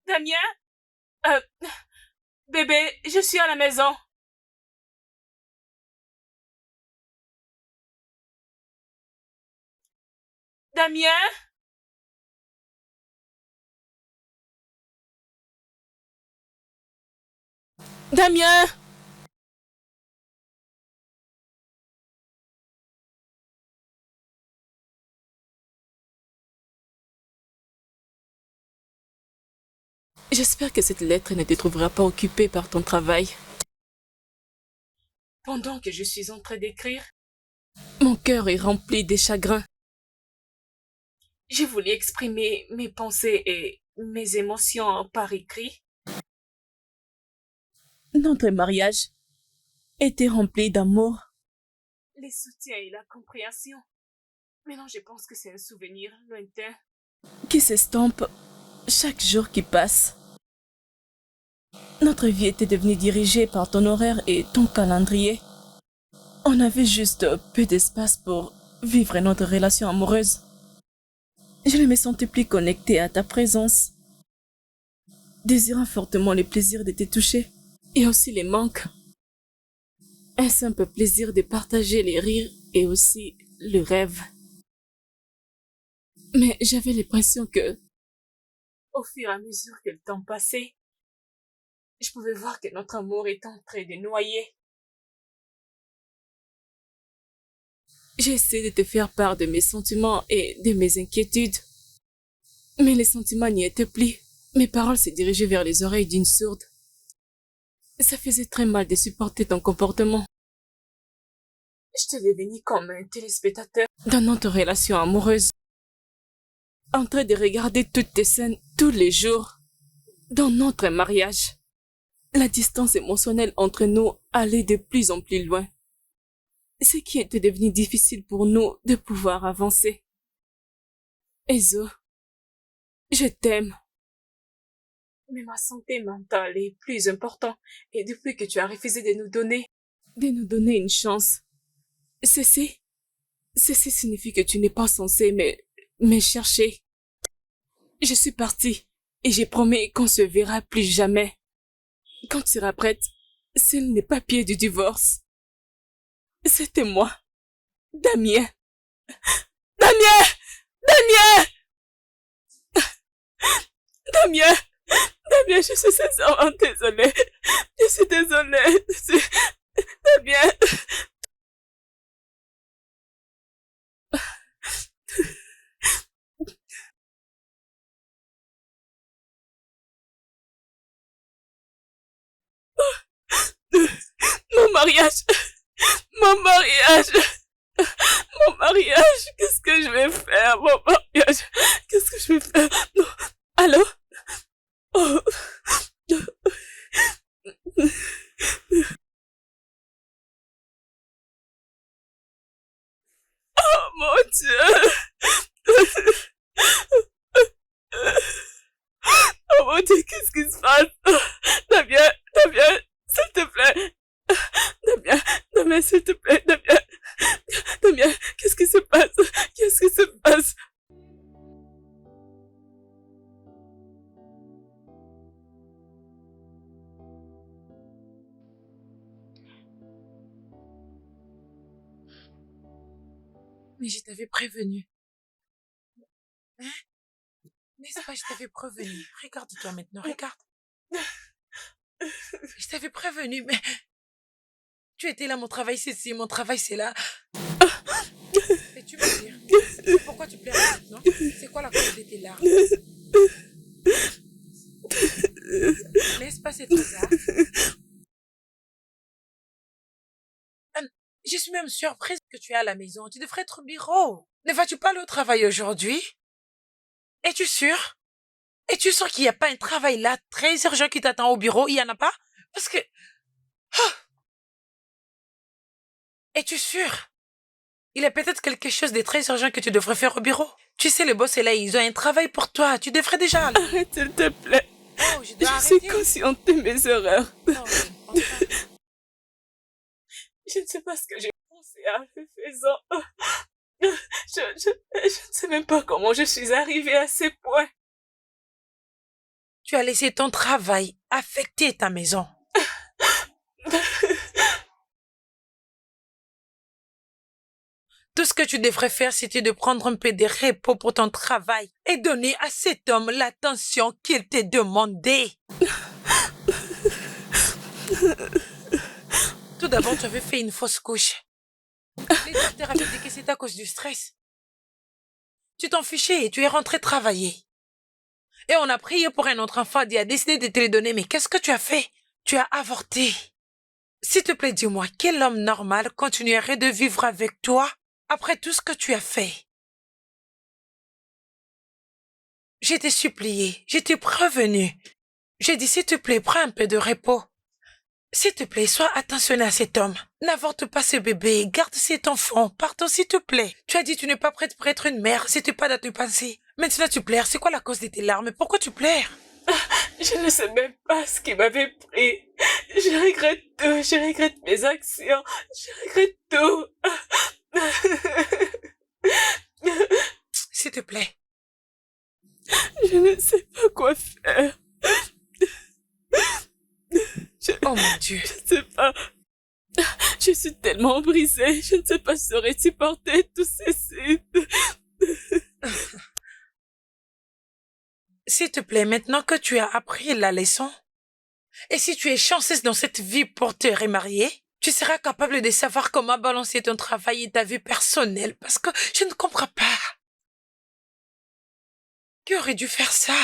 Damien? Euh, Bébé, je suis à la maison. Damien? Damien? J'espère que cette lettre ne te trouvera pas occupée par ton travail. Pendant que je suis en train d'écrire, mon cœur est rempli de chagrin. J'ai voulu exprimer mes pensées et mes émotions par écrit. Notre mariage était rempli d'amour, les soutiens et la compréhension. Maintenant, je pense que c'est un souvenir lointain qui s'estompe chaque jour qui passe. Notre vie était devenue dirigée par ton horaire et ton calendrier. On avait juste peu d'espace pour vivre notre relation amoureuse. Je ne me sentais plus connectée à ta présence, désirant fortement le plaisir de te toucher et aussi les manques. Un simple plaisir de partager les rires et aussi le rêve. Mais j'avais l'impression que, au fur et à mesure que le temps passait, je pouvais voir que notre amour est en train de noyer. J'ai essayé de te faire part de mes sentiments et de mes inquiétudes. Mais les sentiments n'y étaient plus. Mes paroles se dirigeaient vers les oreilles d'une sourde. Ça faisait très mal de supporter ton comportement. Je te devenu comme un téléspectateur dans notre relation amoureuse, en train de regarder toutes tes scènes tous les jours dans notre mariage. La distance émotionnelle entre nous allait de plus en plus loin, ce qui était devenu difficile pour nous de pouvoir avancer. Ezo, je t'aime. Mais ma santé mentale est plus importante et depuis que tu as refusé de nous donner une chance, ceci signifie que tu n'es pas censé me chercher. Je suis partie et j'ai promis qu'on se verra plus jamais. Quand tu seras prête, signe les papiers du divorce. C'était moi, Damien. Damien! Damien! Damien! Damien, je suis sincèrement désolée. Je suis désolée. Damien! Mon mariage! Mon mariage! Mon mariage! Qu'est-ce que je vais faire? Mon mariage! Qu'est-ce que je vais faire? Non. Allô? Oh. Oh mon Dieu! Oh mon Dieu, qu'est-ce qui se passe? Damien, Damien, s'il te plaît. Damien, Damien, s'il te plaît, Damien. Damien, qu'est-ce qui se passe? Qu'est-ce qui se passe? Mais je t'avais prévenu. Hein? N'est-ce pas, je t'avais prévenu. Regarde-toi maintenant, regarde. Je t'avais prévenu, mais... Tu étais là, mon travail c'est ici, mon travail c'est là. Et tu veux dire, pourquoi tu pleures maintenant? C'est quoi la cause de tes larmes? N'est-ce pas, c'est trop tard? Je suis même surprise que tu es à la maison. Tu devrais être au bureau. Ne vas-tu pas aller au travail aujourd'hui? Es-tu sûr? Es-tu sûr qu'il n'y a pas un travail là, très urgent qui t'attend au bureau? Il n'y en a pas? Parce que... Oh! Es-tu sûr? Il y a peut-être quelque chose de très urgent que tu devrais faire au bureau. Tu sais, le boss est là, ils ont un travail pour toi. Tu devrais déjà aller. Arrête, s'il te plaît. Oh, je dois Je suis arrêter. consciente de mes erreurs. Non, mais enfin, Je ne sais pas ce que j'ai pensé en le faisant. Je ne sais même pas comment je suis arrivée à ces points. tu as laissé ton travail affecter ta maison. Tout ce que tu devrais faire, c'était de prendre un peu de repos pour ton travail et donner à cet homme l'attention qu'il t'a demandé. Tout d'abord, tu avais fait une fausse couche. Les docteurs avaient dit que c'était à cause du stress. Tu t'en fichais et tu es rentré travailler. Et on a prié pour un autre enfant et a décidé de te le donner. Mais qu'est-ce que tu as fait? Tu as avorté. S'il te plaît, dis-moi, quel homme normal continuerait de vivre avec toi après tout ce que tu as fait? Je t'ai supplié, je t'ai prévenu. J'ai dit, s'il te plaît, prends un peu de repos. S'il te plaît, sois attentionné à cet homme. N'avorte pas ce bébé, garde cet enfant. Partons, s'il te plaît. Tu as dit, tu n'es pas prête pour être une mère, c'était pas dans tes pensées. Maintenant, tu pleures. C'est quoi la cause de tes larmes? Pourquoi tu pleures? Je ne sais même pas ce qui m'avait pris. Je regrette tout. Je regrette mes actions. Je regrette tout. S'il te plaît. Je ne sais pas quoi faire. Oh mon Dieu. Je ne sais pas. Je suis tellement brisée. Je ne sais pas si j'aurais supporté tous ces sites. S'il te plaît, maintenant que tu as appris la leçon, et si tu es chanceuse dans cette vie pour te remarier, tu seras capable de savoir comment balancer ton travail et ta vie personnelle, parce que je ne comprends pas. Qui aurait dû faire ça?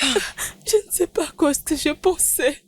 Je ne sais pas quoi ce que je pensais.